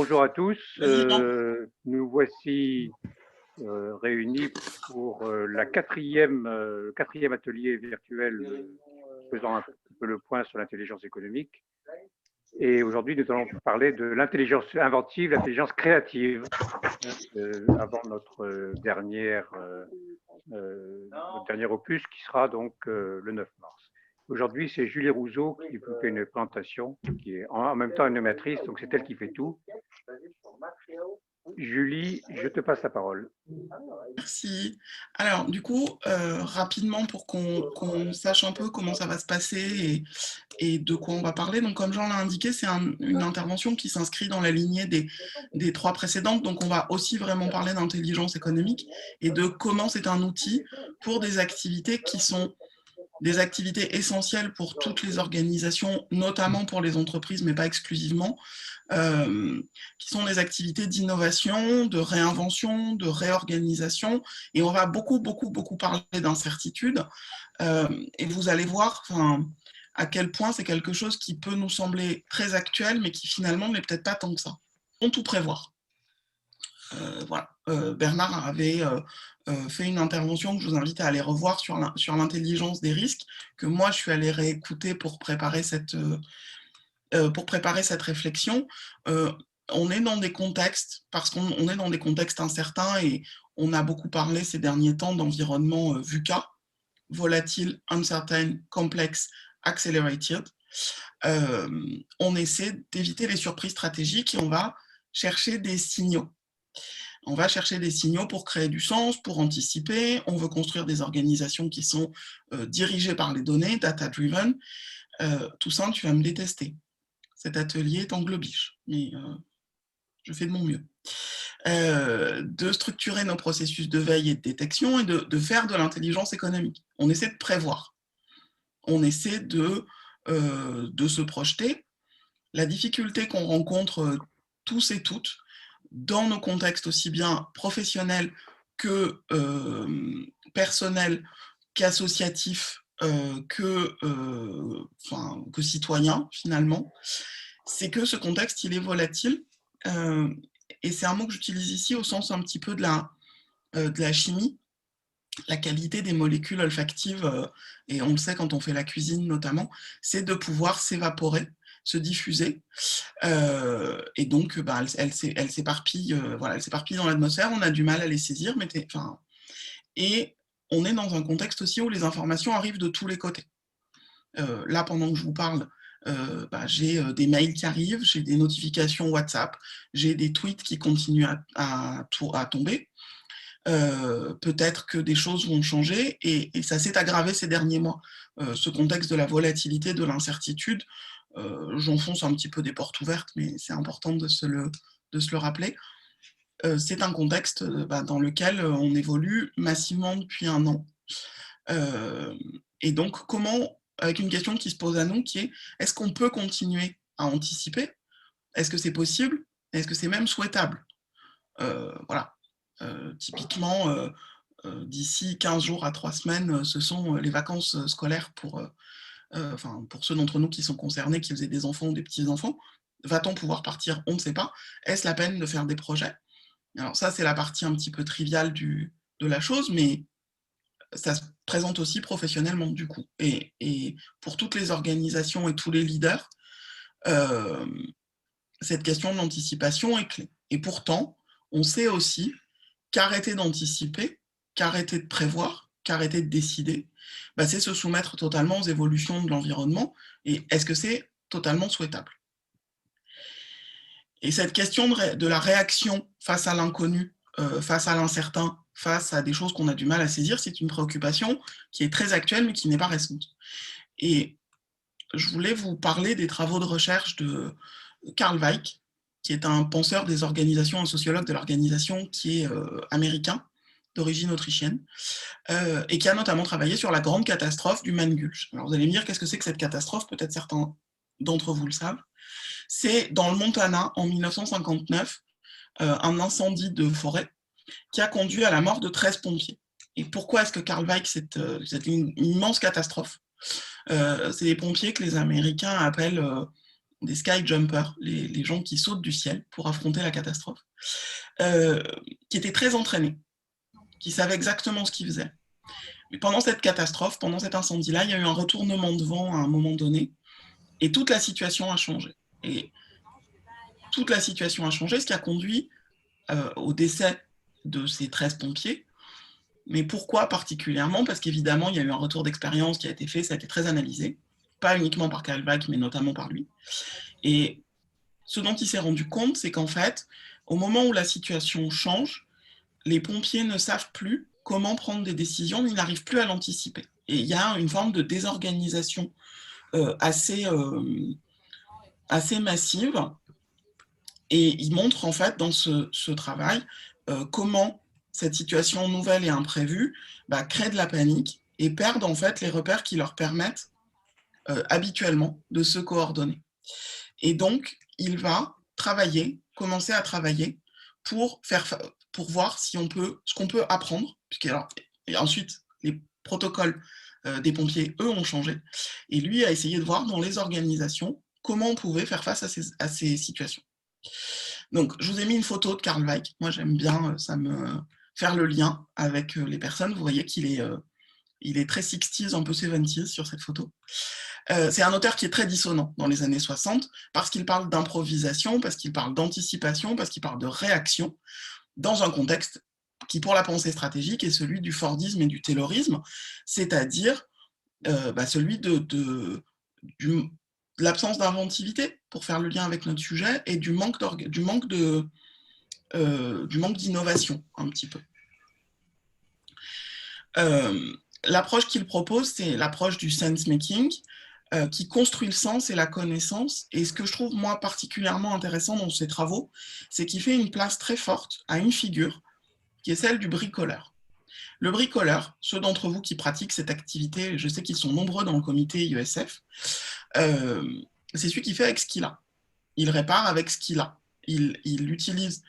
Bonjour à tous. Vas-y, Jean. Nous voici réunis pour quatrième atelier virtuel faisant un petit peu le point sur l'intelligence économique. Et aujourd'hui, nous allons parler de l'intelligence inventive, l'intelligence créative, avant notre dernier opus qui sera donc le 9 mars. Aujourd'hui, c'est Julie Rousseau qui vous fait une présentation, qui est en même temps animatrice, donc c'est elle qui fait tout. Julie, je te passe la parole. Merci. Alors, du coup, rapidement, pour qu'on sache un peu comment ça va se passer et de quoi on va parler. Donc, comme Jean l'a indiqué, c'est une intervention qui s'inscrit dans la lignée des trois précédentes. Donc, on va aussi vraiment parler d'intelligence économique et de comment c'est un outil pour des activités qui sont des activités essentielles pour toutes les organisations, notamment pour les entreprises, mais pas exclusivement, qui sont des activités d'innovation, de réinvention, de réorganisation. Et on va beaucoup parler d'incertitude. Et vous allez voir à quel point c'est quelque chose qui peut nous sembler très actuel, mais qui finalement n'est peut-être pas tant que ça. On tout prévoir. Voilà. Bernard avait fait une intervention que je vous invite à aller revoir sur l'intelligence des risques, que moi je suis allée réécouter pour préparer cette réflexion. On est dans des contextes, parce qu'on est dans des contextes incertains, et on a beaucoup parlé ces derniers temps d'environnement VUCA, volatile, uncertain, complex, accelerated. On essaie d'éviter les surprises stratégiques et on va chercher des signaux. On va chercher des signaux pour créer du sens, pour anticiper. On veut construire des organisations qui sont dirigées par les données, data-driven. Toussaint, tu vas me détester. Cet atelier est en globiche, mais je fais de mon mieux. De structurer nos processus de veille et de détection et de faire de l'intelligence économique. On essaie de prévoir. On essaie de se projeter. La difficulté qu'on rencontre tous et toutes, dans nos contextes aussi bien professionnels que personnels, qu'associatifs, que citoyens, finalement, c'est que ce contexte, il est volatile. Et c'est un mot que j'utilise ici au sens un petit peu de la chimie, la qualité des molécules olfactives, et on le sait quand on fait la cuisine notamment, c'est de pouvoir s'évaporer, se diffuser, et donc elle s'éparpille dans l'atmosphère, on a du mal à les saisir, et on est dans un contexte aussi où les informations arrivent de tous les côtés. Là, pendant que je vous parle, j'ai des mails qui arrivent, j'ai des notifications WhatsApp, j'ai des tweets qui continuent à tomber. Peut-être que des choses vont changer, et ça s'est aggravé ces derniers mois. Ce contexte de la volatilité, de l'incertitude, j'enfonce un petit peu des portes ouvertes, mais c'est important de se le rappeler. C'est un contexte dans lequel on évolue massivement depuis un an. Et donc, comment, avec une question qui se pose à nous, qui est, est-ce qu'on peut continuer à anticiper? Est-ce que c'est possible? Est-ce que c'est même souhaitable? Voilà. Typiquement, d'ici 15 jours à 3 semaines, ce sont les vacances scolaires pour ceux d'entre nous qui sont concernés, qui faisaient des enfants ou des petits-enfants. Va-t-on pouvoir partir? On ne sait pas. Est-ce la peine de faire des projets? Alors ça, c'est la partie un petit peu triviale de la chose, mais ça se présente aussi professionnellement du coup. Et pour toutes les organisations et tous les leaders, cette question de l'anticipation est clé. Et pourtant, on sait aussi qu'arrêter d'anticiper, qu'arrêter de prévoir, qu'arrêter de décider, c'est se soumettre totalement aux évolutions de l'environnement. Et est-ce que c'est totalement souhaitable? Et cette question de la réaction face à l'inconnu, face à l'incertain, face à des choses qu'on a du mal à saisir, c'est une préoccupation qui est très actuelle, mais qui n'est pas récente. Et je voulais vous parler des travaux de recherche de Karl Weick, qui est un penseur des organisations, un sociologue de l'organisation qui est américain, d'origine autrichienne, et qui a notamment travaillé sur la grande catastrophe du Maine Gulch. Alors vous allez me dire, qu'est-ce que c'est que cette catastrophe? Peut-être certains d'entre vous le savent. C'est dans le Montana, en 1959, un incendie de forêt qui a conduit à la mort de 13 pompiers. Et pourquoi est-ce que Karl Weick, c'est une immense catastrophe? C'est des pompiers que les Américains appellent des sky jumpers, les gens qui sautent du ciel pour affronter la catastrophe, qui étaient très entraînés, qui savaient exactement ce qu'ils faisaient. Mais pendant cette catastrophe, pendant cet incendie-là, il y a eu un retournement de vent à un moment donné, et toute la situation a changé. Et toute la situation a changé, ce qui a conduit au décès de ces 13 pompiers. Mais pourquoi particulièrement? Parce qu'évidemment, il y a eu un retour d'expérience qui a été fait, ça a été très analysé, pas uniquement par Karl Weick, mais notamment par lui. Et ce dont il s'est rendu compte, c'est qu'en fait, au moment où la situation change, les pompiers ne savent plus comment prendre des décisions, ils n'arrivent plus à l'anticiper. Et il y a une forme de désorganisation assez massive. Et il montre en fait dans ce travail comment cette situation nouvelle et imprévue crée de la panique et perdent en fait les repères qui leur permettent habituellement de se coordonner. Et donc, il va commencer à travailler pour voir si ce qu'on peut apprendre, et ensuite les protocoles des pompiers, eux, ont changé, et lui a essayé de voir dans les organisations comment on pouvait faire face à ces situations. Donc, je vous ai mis une photo de Karl Weick. Moi, j'aime bien faire le lien avec les personnes. Vous voyez qu'il est très 60s, un peu 70s sur cette photo. C'est un auteur qui est très dissonant dans les années 60 parce qu'il parle d'improvisation, parce qu'il parle d'anticipation, parce qu'il parle de réaction dans un contexte qui, pour la pensée stratégique, est celui du Fordisme et du Taylorisme, c'est-à-dire celui de l'absence d'inventivité, pour faire le lien avec notre sujet, et du manque d'innovation, un petit peu. L'approche qu'il propose, c'est l'approche du sense-making, qui construit le sens et la connaissance. Et ce que je trouve, moi, particulièrement intéressant dans ses travaux, c'est qu'il fait une place très forte à une figure, qui est celle du bricoleur. Le bricoleur, ceux d'entre vous qui pratiquent cette activité, je sais qu'ils sont nombreux dans le comité IESF, c'est celui qui fait avec ce qu'il a. Il répare avec ce qu'il a. Il l'utilise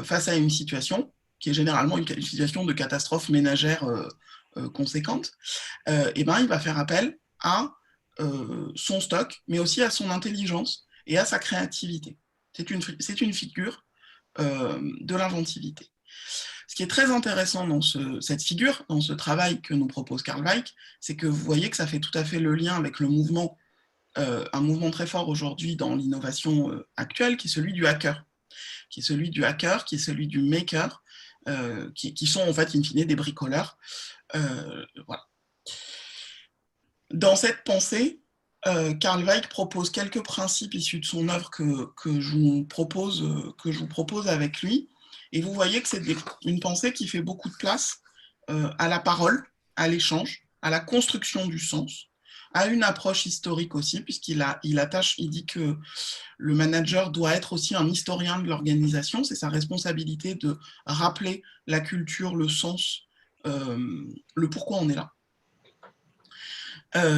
face à une situation, qui est généralement une situation de catastrophe ménagère conséquente, et il va faire appel à son stock, mais aussi à son intelligence et à sa créativité. C'est une figure de l'inventivité. Ce qui est très intéressant dans cette figure, dans ce travail que nous propose Karl Weick, c'est que vous voyez que ça fait tout à fait le lien avec le mouvement, un mouvement très fort aujourd'hui dans l'innovation actuelle, qui est celui du hacker, qui est celui du maker, qui sont en fait in fine des bricoleurs. Voilà. Dans cette pensée, Karl Weick propose quelques principes issus de son œuvre que je vous propose avec lui. Et vous voyez que c'est une pensée qui fait beaucoup de place à la parole, à l'échange, à la construction du sens, à une approche historique aussi, puisqu'il dit que le manager doit être aussi un historien de l'organisation. C'est sa responsabilité de rappeler la culture, le sens, le pourquoi on est là.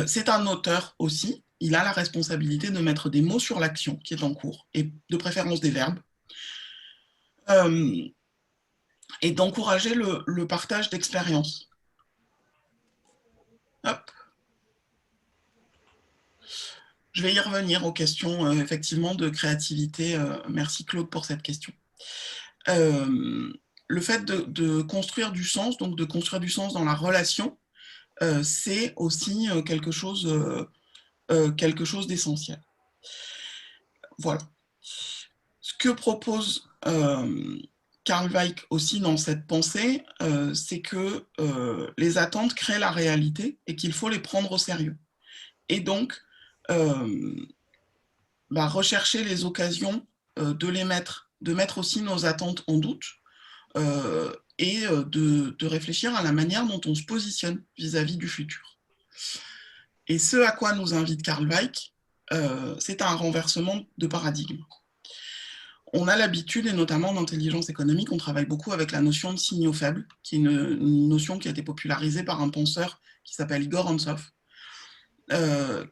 C'est un auteur aussi, il a la responsabilité de mettre des mots sur l'action qui est en cours, et de préférence des verbes, et d'encourager le partage d'expériences. Je vais y revenir aux questions effectivement de créativité. Merci Claude pour cette question. Le fait de construire du sens, donc de construire du sens dans la relation, c'est aussi quelque chose d'essentiel. Voilà. Ce que propose Karl Weick aussi dans cette pensée, c'est que les attentes créent la réalité et qu'il faut les prendre au sérieux. Et donc, rechercher les occasions de mettre aussi nos attentes en doute, et de réfléchir à la manière dont on se positionne vis-à-vis du futur. Et ce à quoi nous invite Karl Weick, c'est un renversement de paradigme. On a l'habitude, et notamment en intelligence économique, on travaille beaucoup avec la notion de signaux faibles, qui est une notion qui a été popularisée par un penseur qui s'appelle Igor Antsov,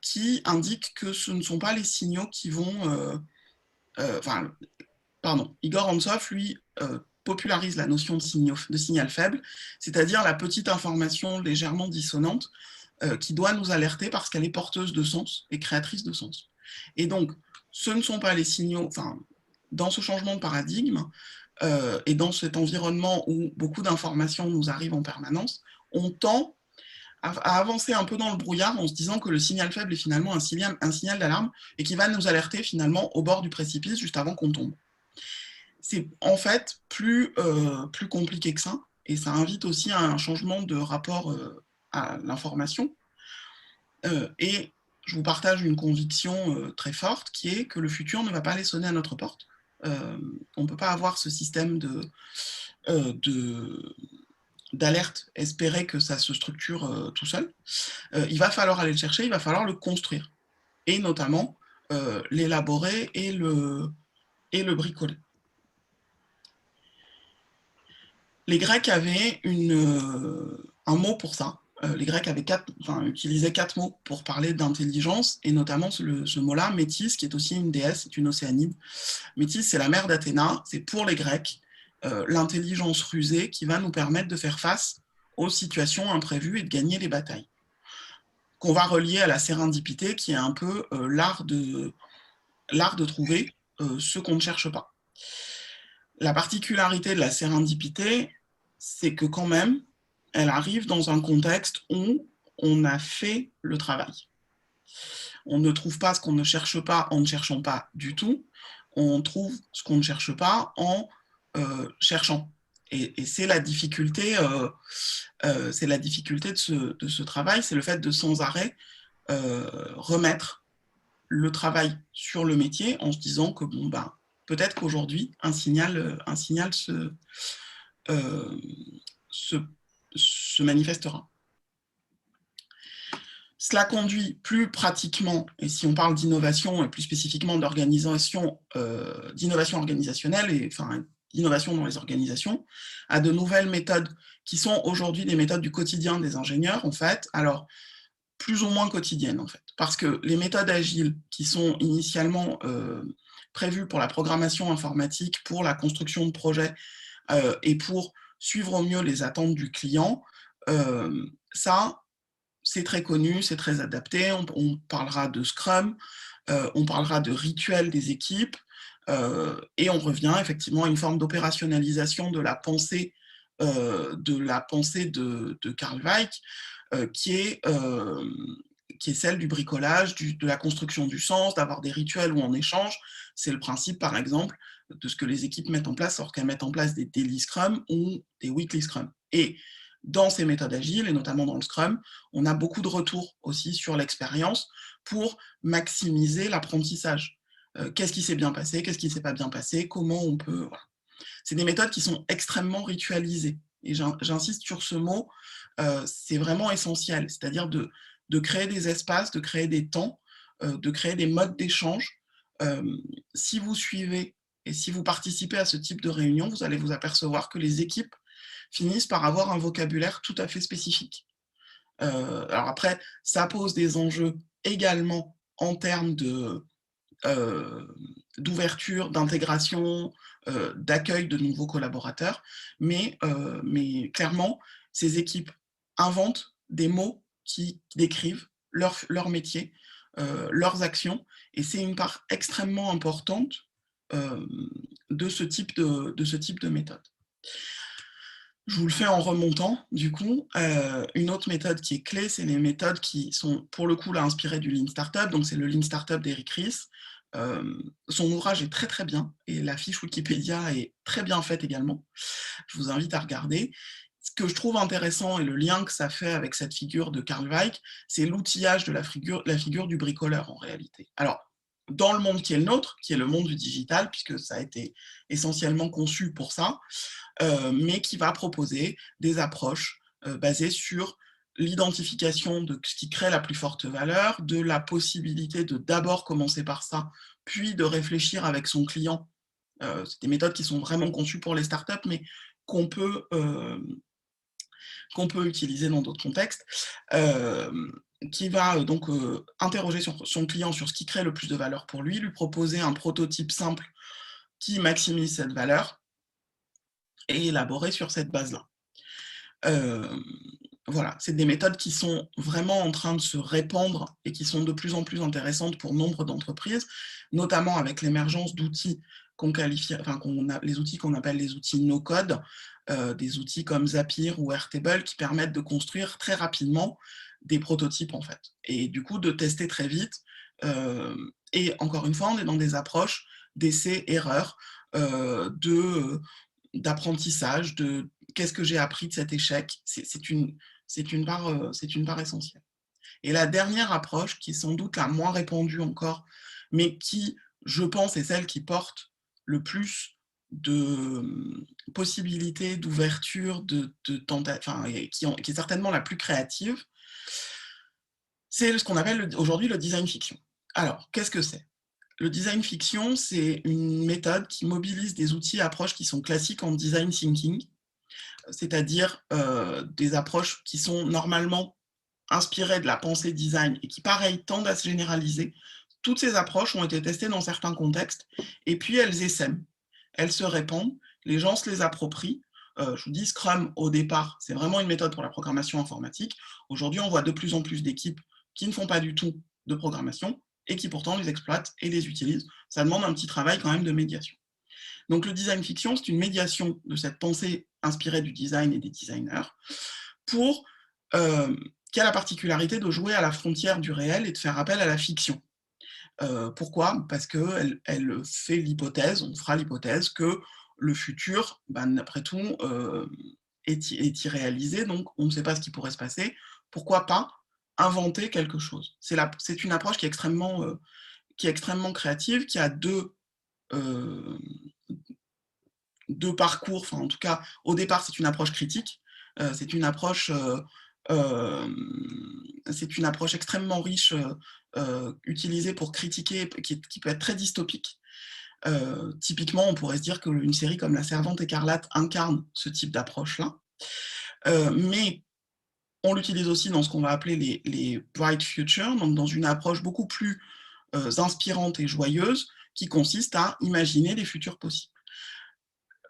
qui indique que ce ne sont pas les signaux qui vont... Igor Antsov, lui, popularise la notion de signal faible, c'est-à-dire la petite information légèrement dissonante qui doit nous alerter parce qu'elle est porteuse de sens et créatrice de sens. Et donc, ce ne sont pas les signaux, enfin, dans ce changement de paradigme et dans cet environnement où beaucoup d'informations nous arrivent en permanence, on tend à avancer un peu dans le brouillard en se disant que le signal faible est finalement un signal d'alarme et qui va nous alerter finalement au bord du précipice juste avant qu'on tombe. C'est en fait plus compliqué que ça, et ça invite aussi à un changement de rapport à l'information. Et je vous partage une conviction très forte qui est que le futur ne va pas aller sonner à notre porte. On ne peut pas avoir ce système d'alerte, espérer que ça se structure tout seul. Il va falloir aller le chercher, il va falloir le construire, et notamment l'élaborer et le bricoler. Les Grecs avaient un mot pour ça. Les Grecs utilisaient 4 mots pour parler d'intelligence, et notamment ce mot-là, Métis, qui est aussi une déesse, c'est une océanide. Métis, c'est la mère d'Athéna, c'est pour les Grecs l'intelligence rusée qui va nous permettre de faire face aux situations imprévues et de gagner les batailles. Qu'on va relier à la sérendipité, qui est un peu l'art de trouver ce qu'on ne cherche pas. La particularité de la sérendipité, c'est que quand même, elle arrive dans un contexte où on a fait le travail. On ne trouve pas ce qu'on ne cherche pas en ne cherchant pas du tout. On trouve ce qu'on ne cherche pas en cherchant. Et c'est la difficulté, de ce travail, c'est le fait de sans arrêt remettre le travail sur le métier en se disant que bon, ben, peut-être qu'aujourd'hui, un signal se manifestera. Cela conduit plus pratiquement, et si on parle d'innovation, et plus spécifiquement d'innovation organisationnelle, et enfin d'innovation dans les organisations, à de nouvelles méthodes qui sont aujourd'hui des méthodes du quotidien des ingénieurs, en fait, alors plus ou moins quotidiennes, en fait, parce que les méthodes agiles qui sont initialement prévues pour la programmation informatique, pour la construction de projets et pour suivre au mieux les attentes du client, ça, c'est très connu, c'est très adapté. On parlera de Scrum, on parlera de rituels des équipes, et on revient effectivement à une forme d'opérationnalisation de la pensée de Carl Weick, qui est celle du bricolage, de la construction du sens, d'avoir des rituels où on échange. C'est le principe, par exemple, de ce que les équipes mettent en place lorsqu'elles mettent en place des daily Scrum ou des weekly Scrum. Et dans ces méthodes agiles, et notamment dans le Scrum, on a beaucoup de retours aussi sur l'expérience pour maximiser l'apprentissage. Qu'est-ce qui s'est bien passé, qu'est-ce qui ne s'est pas bien passé, comment on peut... Voilà. C'est des méthodes qui sont extrêmement ritualisées. Et j'insiste sur ce mot, c'est vraiment essentiel, c'est-à-dire de créer des espaces, de créer des temps, de créer des modes d'échange. Si vous suivez et si vous participez à ce type de réunion, vous allez vous apercevoir que les équipes finissent par avoir un vocabulaire tout à fait spécifique. Alors après, ça pose des enjeux également en termes d'ouverture, d'intégration, d'accueil de nouveaux collaborateurs, mais clairement, ces équipes inventent des mots qui décrivent leur métier, leurs actions, et c'est une part extrêmement importante de ce type de méthode. Je vous le fais en remontant, du coup. Une autre méthode qui est clé, c'est les méthodes qui sont, pour le coup, là, inspirées du Lean Startup. Donc, c'est le Lean Startup d'Eric Ries. Son ouvrage est très, très bien. Et la fiche Wikipédia est très bien faite également. Je vous invite à regarder. Ce que je trouve intéressant et le lien que ça fait avec cette figure de Carl Weick, c'est l'outillage de la figure du bricoleur, en réalité. Alors, dans le monde qui est le nôtre, qui est le monde du digital, puisque ça a été essentiellement conçu pour ça, mais qui va proposer des approches basées sur l'identification de ce qui crée la plus forte valeur, de la possibilité de d'abord commencer par ça, puis de réfléchir avec son client. C'est des méthodes qui sont vraiment conçues pour les startups, mais qu'on peut utiliser dans d'autres contextes, qui va donc interroger son client sur ce qui crée le plus de valeur pour lui proposer un prototype simple qui maximise cette valeur, et élaborer sur cette base-là. voilà, c'est des méthodes qui sont vraiment en train de se répandre et qui sont de plus en plus intéressantes pour nombre d'entreprises, notamment avec l'émergence d'outils qu'on qualifie, enfin, les outils qu'on appelle les outils no-code, des outils comme Zapier ou Airtable qui permettent de construire très rapidement des prototypes en fait, et du coup de tester très vite. Et encore une fois, on est dans des approches d'essai-erreur, d'apprentissage, de qu'est-ce que j'ai appris de cet échec. C'est une part essentielle. Et la dernière approche, qui est sans doute la moins répandue encore, mais qui, je pense, est celle qui porte le plus de possibilités, d'ouverture, qui est certainement la plus créative, c'est ce qu'on appelle aujourd'hui le design fiction. Alors, qu'est-ce que c'est ? Le design fiction, c'est une méthode qui mobilise des outils et approches qui sont classiques en design thinking, c'est-à-dire des approches qui sont normalement inspirées de la pensée design et qui, pareil, tendent à se généraliser. Toutes ces approches ont été testées dans certains contextes et puis elles essaiment, elles se répandent, les gens se les approprient. Je vous dis, Scrum, au départ, c'est vraiment une méthode pour la programmation informatique. Aujourd'hui, on voit de plus en plus d'équipes qui ne font pas du tout de programmation et qui pourtant les exploitent et les utilisent. Ça demande un petit travail quand même de médiation. Donc le design fiction, c'est une médiation de cette pensée inspirée du design et des designers, qui a la particularité de jouer à la frontière du réel et de faire appel à la fiction. Pourquoi ? Parce qu'elle fait l'hypothèse, on fera l'hypothèse que le futur, d'après tout, est irréalisé, donc on ne sait pas ce qui pourrait se passer. Pourquoi pas inventer quelque chose ? C'est une approche qui est extrêmement créative, qui a deux parcours, enfin en tout cas, au départ, c'est une approche critique, c'est une approche extrêmement riche, utilisée pour critiquer, qui peut être très dystopique. Typiquement, on pourrait se dire qu'une série comme La Servante écarlate incarne ce type d'approche-là, mais on l'utilise aussi dans ce qu'on va appeler les bright futures, donc dans une approche beaucoup plus inspirante et joyeuse, qui consiste à imaginer des futurs possibles.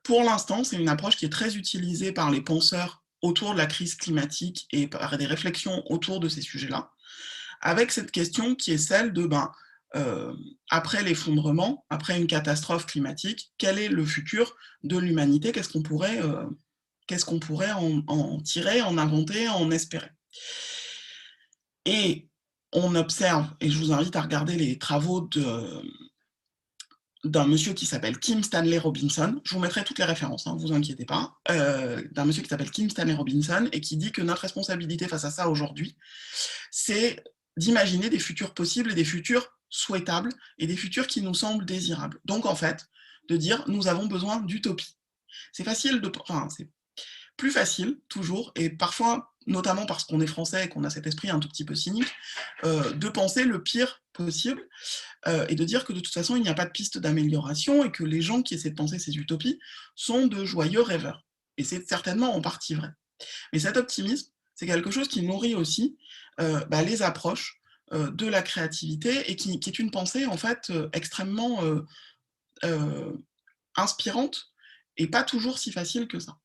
Pour l'instant, c'est une approche qui est très utilisée par les penseurs autour de la crise climatique et par des réflexions autour de ces sujets-là, avec cette question qui est celle de, après l'effondrement, après une catastrophe climatique, quel est le futur de l'humanité ? Qu'est-ce qu'on pourrait en tirer, en inventer, en espérer ? Et on observe, et je vous invite à regarder les travaux d'un monsieur qui s'appelle Kim Stanley Robinson, je vous mettrai toutes les références, ne vous inquiétez pas, d'un monsieur qui s'appelle Kim Stanley Robinson, et qui dit que notre responsabilité face à ça aujourd'hui, c'est d'imaginer des futurs possibles et des futurs souhaitables, et des futurs qui nous semblent désirables. Donc en fait, de dire, nous avons besoin d'utopie. C'est plus facile, toujours, et parfois, notamment parce qu'on est français et qu'on a cet esprit un tout petit peu cynique, de penser le pire possible, et de dire que de toute façon, il n'y a pas de piste d'amélioration et que les gens qui essaient de penser ces utopies sont de joyeux rêveurs. Et c'est certainement en partie vrai. Mais cet optimisme, c'est quelque chose qui nourrit aussi les approches de la créativité et qui est une pensée en fait extrêmement inspirante et pas toujours si facile que ça.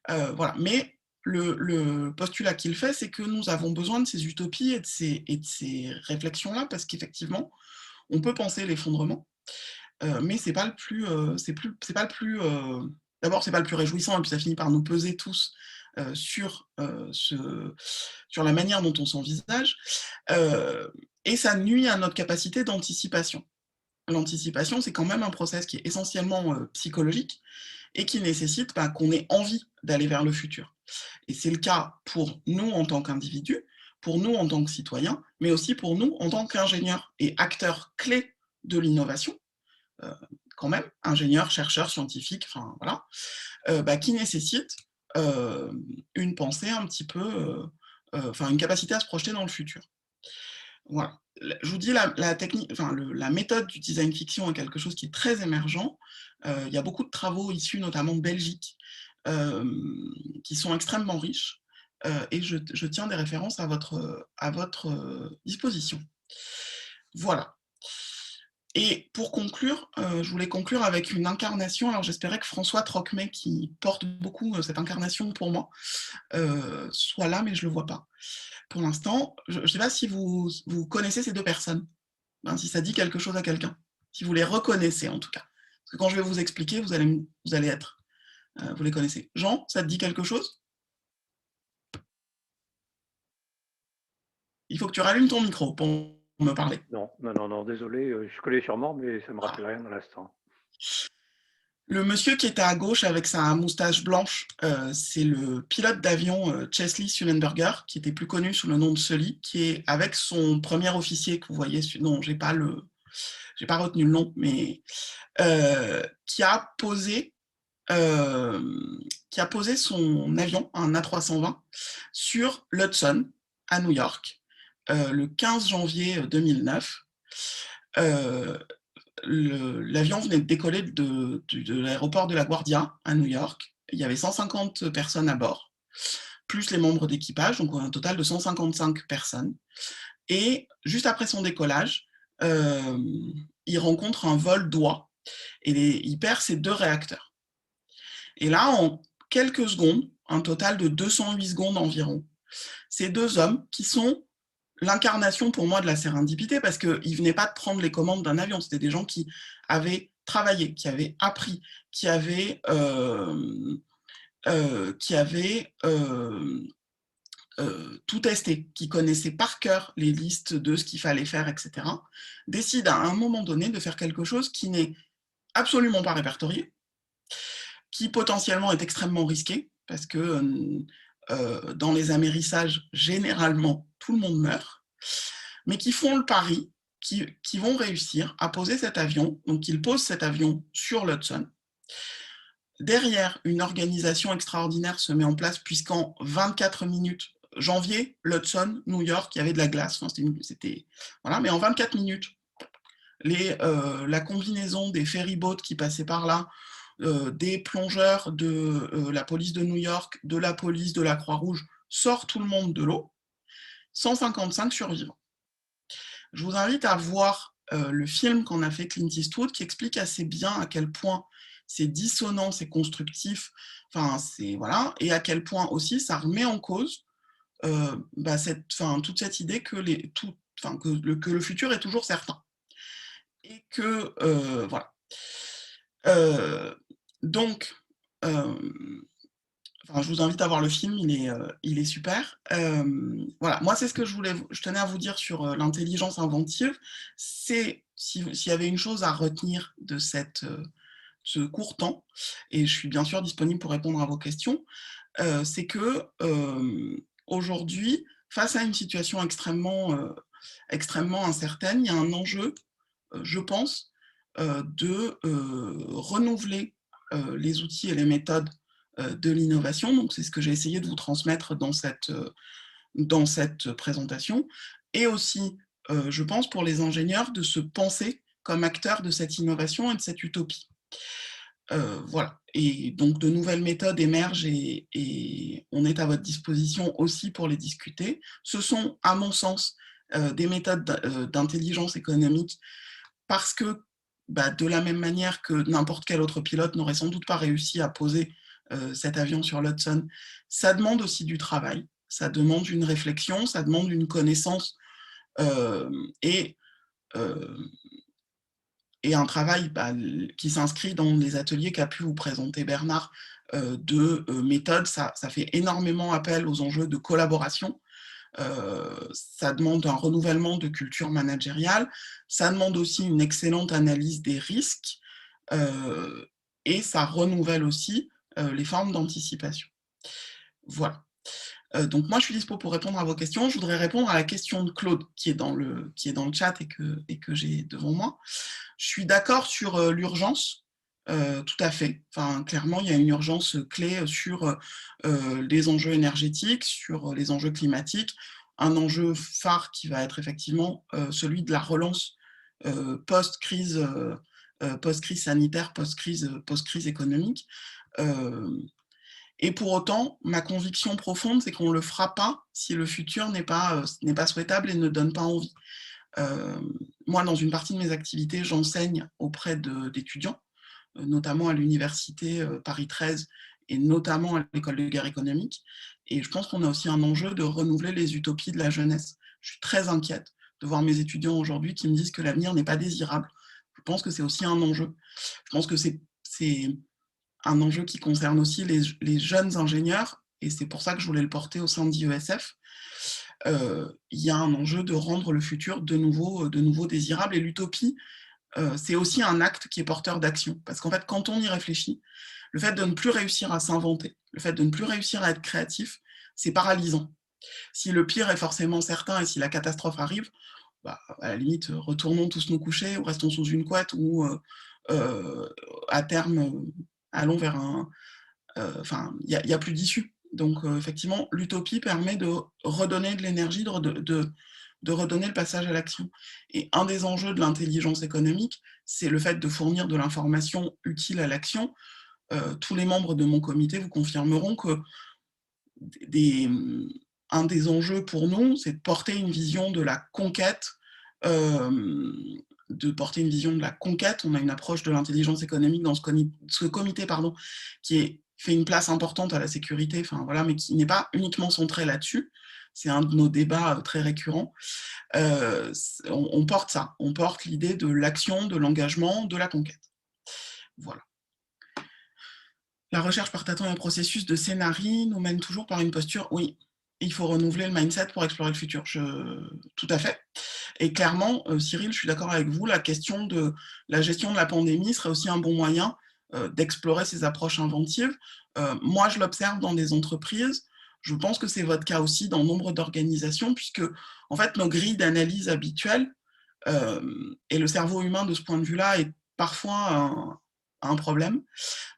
Voilà. Mais le postulat qu'il fait, c'est que nous avons besoin de ces utopies et de ces réflexions-là, parce qu'effectivement, on peut penser l'effondrement, mais c'est pas le plus, d'abord, c'est pas le plus réjouissant, et puis ça finit par nous peser tous sur la manière dont on s'envisage, et ça nuit à notre capacité d'anticipation. L'anticipation, c'est quand même un process qui est essentiellement psychologique et qui nécessite qu'on ait envie d'aller vers le futur. Et c'est le cas pour nous en tant qu'individus, pour nous en tant que citoyens, mais aussi pour nous en tant qu'ingénieurs et acteurs clés de l'innovation, quand même, ingénieurs, chercheurs, scientifiques, enfin voilà, qui nécessitent une pensée un petit peu, une capacité à se projeter dans le futur. Voilà. Je vous dis, la méthode du design fiction est quelque chose qui est très émergent. Il y a beaucoup de travaux issus notamment de Belgique qui sont extrêmement riches, et je tiens des références à votre disposition. Voilà. Et pour conclure, je voulais conclure avec une incarnation. Alors j'espérais que François Trocmé, qui porte beaucoup cette incarnation pour moi, soit là, mais je ne le vois pas pour l'instant. Je ne sais pas si vous connaissez ces deux personnes, hein, si ça dit quelque chose à quelqu'un, si vous les reconnaissez en tout cas. Parce que quand je vais vous expliquer, vous allez être, vous les connaissez. Jean, ça te dit quelque chose? Il faut que tu rallumes ton micro pour me parler. Non, désolé, je connais sûrement, mais ça ne me rappelle rien dans l'instant. Le monsieur qui était à gauche avec sa moustache blanche, c'est le pilote d'avion Chesley Sullenberger, qui était plus connu sous le nom de Sully, qui est avec son premier officier que vous voyez. Non, j'ai pas retenu le nom, mais qui a posé son avion, un A320, sur l'Hudson à New York le 15 janvier 2009. L'avion venait de décoller de l'aéroport de LaGuardia à New York. Il y avait 150 personnes à bord, plus les membres d'équipage, donc un total de 155 personnes. Et juste après son décollage, il rencontre un vol d'oie et il perd ses 2 réacteurs. Et là, en quelques secondes, un total de 208 secondes environ, ces 2 hommes qui sont l'incarnation pour moi de la sérendipité, parce qu'ils ne venaient pas de prendre les commandes d'un avion, c'était des gens qui avaient travaillé, qui avaient appris, qui avaient tout testé, qui connaissaient par cœur les listes de ce qu'il fallait faire, etc., décident à un moment donné de faire quelque chose qui n'est absolument pas répertorié, qui potentiellement est extrêmement risqué, parce que dans les amérissages, généralement, tout le monde meurt, mais qui font le pari, qui vont réussir à poser cet avion. Donc, ils posent cet avion sur l'Hudson. Derrière, une organisation extraordinaire se met en place, puisqu'en 24 minutes, janvier, l'Hudson, New York, il y avait de la glace. Enfin, voilà, mais en 24 minutes, la combinaison des ferryboats qui passaient par là, des plongeurs de la police de New York, de la police de la Croix-Rouge, sort tout le monde de l'eau, 155 survivants. Je vous invite à voir le film qu'en a fait Clint Eastwood, qui explique assez bien à quel point c'est dissonant, c'est constructif, voilà, et à quel point aussi ça remet en cause toute cette idée que le futur est toujours certain. Et que, voilà. Donc, je vous invite à voir le film, il est super. Voilà, moi, c'est ce que je tenais à vous dire sur l'intelligence inventive. C'est, s'il y avait une chose à retenir de ce court temps, et je suis bien sûr disponible pour répondre à vos questions, c'est que aujourd'hui, face à une situation extrêmement incertaine, il y a un enjeu, je pense, de renouveler les outils et les méthodes de l'innovation. Donc, c'est ce que j'ai essayé de vous transmettre dans cette présentation. Et aussi, je pense, pour les ingénieurs, de se penser comme acteurs de cette innovation et de cette utopie. Voilà. Et donc, de nouvelles méthodes émergent et on est à votre disposition aussi pour les discuter. Ce sont, à mon sens, des méthodes d'intelligence économique parce que, de la même manière que n'importe quel autre pilote n'aurait sans doute pas réussi à poser cet avion sur l'Hudson, ça demande aussi du travail, ça demande une réflexion, ça demande une connaissance et un travail qui s'inscrit dans les ateliers qu'a pu vous présenter Bernard de méthodes. Ça fait énormément appel aux enjeux de collaboration. Ça demande un renouvellement de culture managériale, ça demande aussi une excellente analyse des risques et ça renouvelle aussi les formes d'anticipation. Voilà. Donc moi, je suis dispo pour répondre à vos questions. Je voudrais répondre à la question de Claude qui est dans le chat et que j'ai devant moi. Je suis d'accord sur l'urgence, tout à fait. Clairement, il y a une urgence clé sur les enjeux énergétiques, sur les enjeux climatiques, un enjeu phare qui va être effectivement celui de la relance post-crise sanitaire, post-crise économique. Et pour autant, ma conviction profonde, c'est qu'on ne le fera pas si le futur n'est pas souhaitable et ne donne pas envie. moi, dans une partie de mes activités, j'enseigne auprès d'étudiants, notamment à l'université Paris 13 et notamment à l'école de guerre économique. Et je pense qu'on a aussi un enjeu de renouveler les utopies de la jeunesse. Je suis très inquiète de voir mes étudiants aujourd'hui qui me disent que l'avenir n'est pas désirable. Je pense que c'est aussi un enjeu. Je pense que c'est un enjeu qui concerne aussi les jeunes ingénieurs, et c'est pour ça que je voulais le porter au sein d'IESF. Il y a un enjeu de rendre le futur de nouveau désirable, et l'utopie, c'est aussi un acte qui est porteur d'action. Parce qu'en fait, quand on y réfléchit, le fait de ne plus réussir à s'inventer, le fait de ne plus réussir à être créatif, c'est paralysant. Si le pire est forcément certain et si la catastrophe arrive, bah, à la limite, retournons tous nous coucher ou restons sous une couette ou à terme, allons vers un... Enfin, il n'y a plus d'issue. Donc, effectivement, l'utopie permet de redonner de l'énergie, de redonner le passage à l'action. Et un des enjeux de l'intelligence économique, c'est le fait de fournir de l'information utile à l'action. Tous les membres de mon comité vous confirmeront que un des enjeux pour nous, c'est de porter une vision de la conquête, On a une approche de l'intelligence économique dans ce comité, qui fait une place importante à la sécurité, enfin, voilà, mais qui n'est pas uniquement centré là-dessus. C'est un de nos débats très récurrents. On porte ça, on porte l'idée de l'action, de l'engagement, de la conquête. Voilà. La recherche par tâtons et un processus de scénarii nous mène toujours par une posture, oui, il faut renouveler le mindset pour explorer le futur. Tout à fait. Et clairement, Cyril, je suis d'accord avec vous, la question de la gestion de la pandémie serait aussi un bon moyen d'explorer ces approches inventives. Moi, je l'observe dans des entreprises. Je pense que c'est votre cas aussi dans nombre d'organisations, puisque en fait, nos grilles d'analyse habituelles, et le cerveau humain de ce point de vue-là est parfois un problème.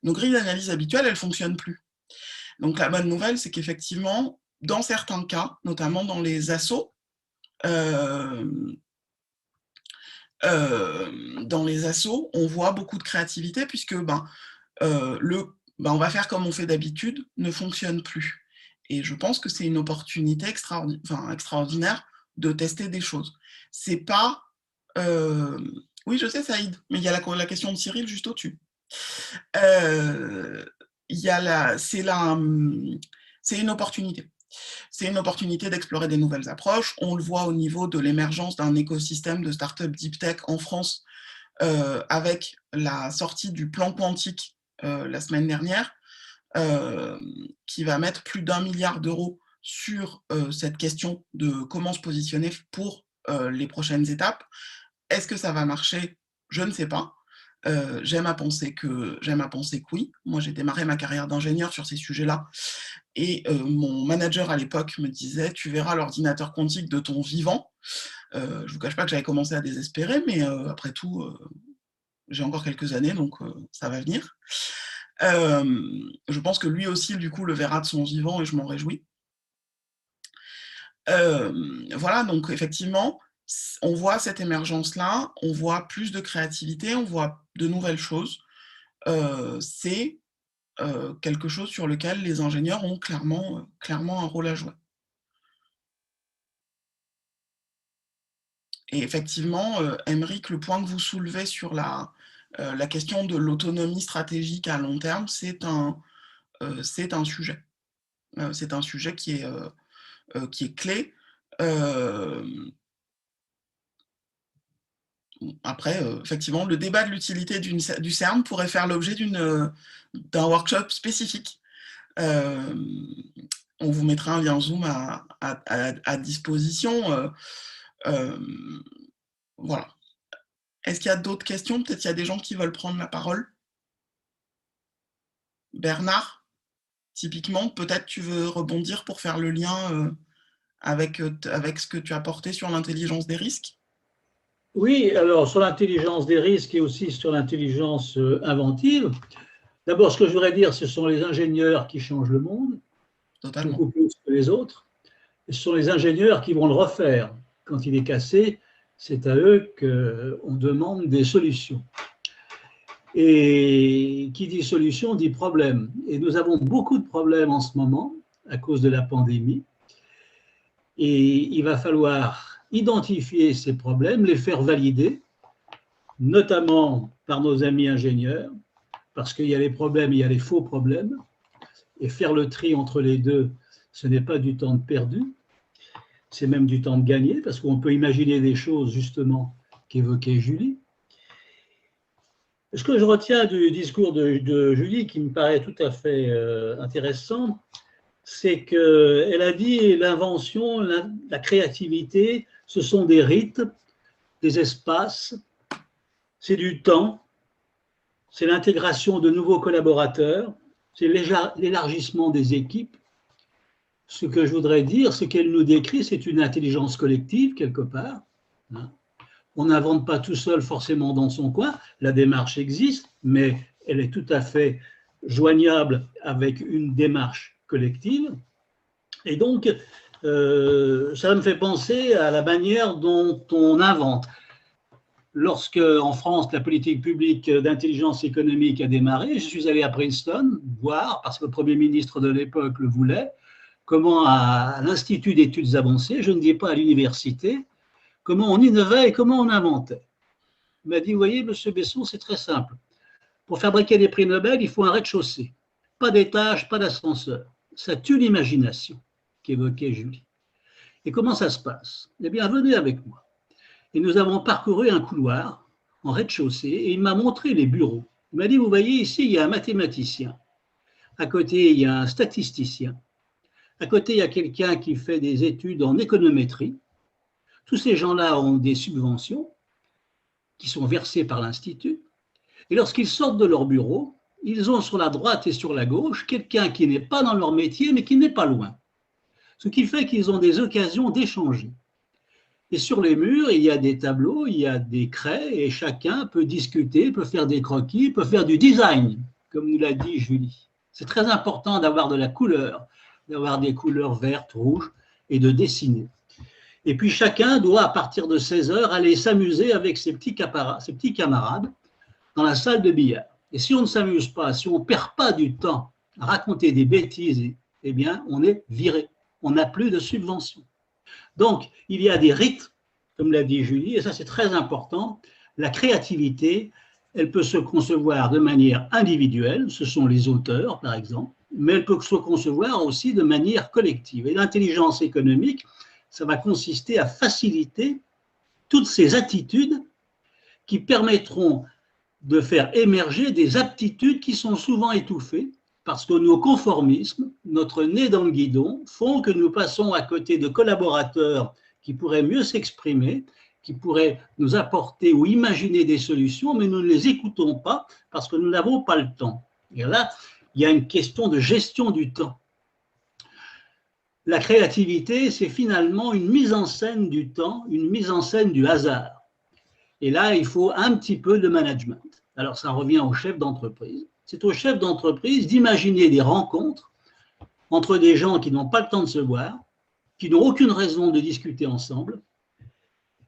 Nos grilles d'analyse habituelles, elles ne fonctionnent plus. Donc la bonne nouvelle, c'est qu'effectivement, dans certains cas, notamment dans les assos, on voit beaucoup de créativité, puisque on va faire comme on fait d'habitude ne fonctionne plus. Et je pense que c'est une opportunité extraordinaire de tester des choses. C'est pas... Oui, je sais, Saïd, mais il y a la question de Cyril juste au-dessus. C'est une opportunité. C'est une opportunité d'explorer des nouvelles approches. On le voit au niveau de l'émergence d'un écosystème de start-up deep tech en France, avec la sortie du plan quantique la semaine dernière, qui va mettre plus d'1 milliard d'euros sur cette question de comment se positionner pour les prochaines étapes. Est-ce que ça va marcher? Je ne sais pas. J'aime à penser que oui. Moi, j'ai démarré ma carrière d'ingénieur sur ces sujets-là. Et mon manager à l'époque me disait, tu verras l'ordinateur quantique de ton vivant. Je ne vous cache pas que j'avais commencé à désespérer, mais après tout, j'ai encore quelques années, donc ça va venir. Je pense que lui aussi, du coup, le verra de son vivant et je m'en réjouis. Voilà, donc effectivement, on voit cette émergence-là, on voit plus de créativité, on voit de nouvelles choses. C'est quelque chose sur lequel les ingénieurs ont clairement un rôle à jouer. Et effectivement, Aymeric, le point que vous soulevez sur la question de l'autonomie stratégique à long terme, c'est un sujet. C'est un sujet qui est clé. Après, effectivement, le débat de l'utilité du CERN pourrait faire l'objet d'un workshop spécifique. On vous mettra un lien Zoom à disposition. Voilà. Est-ce qu'il y a d'autres questions? Peut-être qu'il y a des gens qui veulent prendre la parole. Bernard, typiquement, peut-être tu veux rebondir pour faire le lien avec ce que tu as porté sur l'intelligence des risques? Oui, alors sur l'intelligence des risques et aussi sur l'intelligence inventive, d'abord ce que je voudrais dire, ce sont les ingénieurs qui changent le monde, Totalement. beaucoup plus que les autres. Et ce sont les ingénieurs qui vont le refaire. Quand il est cassé, c'est à eux qu'on demande des solutions. Et qui dit solution dit problème. Et nous avons beaucoup de problèmes en ce moment à cause de la pandémie. Et il va falloir identifier ces problèmes, les faire valider, notamment par nos amis ingénieurs, parce qu'il y a les problèmes, il y a les faux problèmes, et faire le tri entre les deux, ce n'est pas du temps perdu, c'est même du temps de gagner, parce qu'on peut imaginer des choses, justement, qu'évoquait Julie. Ce que je retiens du discours de Julie, qui me paraît tout à fait intéressant, c'est qu'elle a dit l'invention, la créativité, ce sont des rites, des espaces, c'est du temps, c'est l'intégration de nouveaux collaborateurs, c'est l'élargissement des équipes. Ce que je voudrais dire, c'est qu'elle nous décrit, c'est une intelligence collective, quelque part. On n'invente pas tout seul forcément dans son coin, la démarche existe, mais elle est tout à fait joignable avec une démarche collective. Et donc, ça me fait penser à la manière dont on invente. Lorsque, en France, la politique publique d'intelligence économique a démarré, je suis allé à Princeton voir, parce que le Premier ministre de l'époque le voulait, comment à l'Institut d'études avancées, je ne dis pas à l'université, comment on innovait et comment on inventait. Il m'a dit, vous voyez, monsieur Besson, c'est très simple. Pour fabriquer des prix Nobel, il faut un rez-de-chaussée. Pas d'étage, pas d'ascenseur. Ça tue l'imagination, qu'évoquait Julie. Et comment ça se passe? Eh bien, venez avec moi. Et nous avons parcouru un couloir en rez-de-chaussée et il m'a montré les bureaux. Il m'a dit, vous voyez, ici, il y a un mathématicien. À côté, il y a un statisticien. À côté, il y a quelqu'un qui fait des études en économétrie. Tous ces gens-là ont des subventions qui sont versées par l'Institut. Et lorsqu'ils sortent de leur bureau, ils ont sur la droite et sur la gauche quelqu'un qui n'est pas dans leur métier, mais qui n'est pas loin. Ce qui fait qu'ils ont des occasions d'échanger. Et sur les murs, il y a des tableaux, il y a des craies, et chacun peut discuter, peut faire des croquis, peut faire du design, comme nous l'a dit Julie. C'est très important d'avoir de la couleur, d'avoir des couleurs vertes, rouges, et de dessiner. Et puis chacun doit, à partir de 16 heures, aller s'amuser avec ses petits camarades dans la salle de billard. Et si on ne s'amuse pas, si on ne perd pas du temps à raconter des bêtises, eh bien, on est viré. On n'a plus de subvention. Donc, il y a des rites, comme l'a dit Julie, et ça c'est très important. La créativité, elle peut se concevoir de manière individuelle, ce sont les auteurs par exemple, mais elle peut se concevoir aussi de manière collective. Et l'intelligence économique, ça va consister à faciliter toutes ces attitudes qui permettront de faire émerger des aptitudes qui sont souvent étouffées, parce que nos conformismes, notre nez dans le guidon, font que nous passons à côté de collaborateurs qui pourraient mieux s'exprimer, qui pourraient nous apporter ou imaginer des solutions, mais nous ne les écoutons pas parce que nous n'avons pas le temps. Et là, il y a une question de gestion du temps. La créativité, c'est finalement une mise en scène du temps, une mise en scène du hasard. Et là, il faut un petit peu de management. Alors, ça revient au chef d'entreprise. C'est au chef d'entreprise d'imaginer des rencontres entre des gens qui n'ont pas le temps de se voir, qui n'ont aucune raison de discuter ensemble.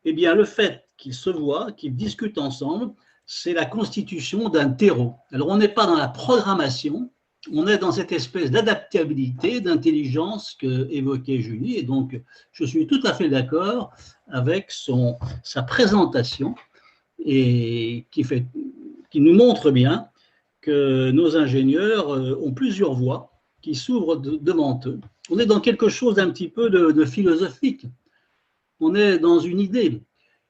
Eh bien, le fait qu'ils se voient, qu'ils discutent ensemble, c'est la constitution d'un terreau. Alors, on n'est pas dans la programmation, on est dans cette espèce d'adaptabilité, d'intelligence qu'évoquait Julie. Et donc, je suis tout à fait d'accord avec sa présentation et qui nous montre bien que nos ingénieurs ont plusieurs voies qui s'ouvrent devant eux. On est dans quelque chose d'un petit peu de philosophique. On est dans une idée.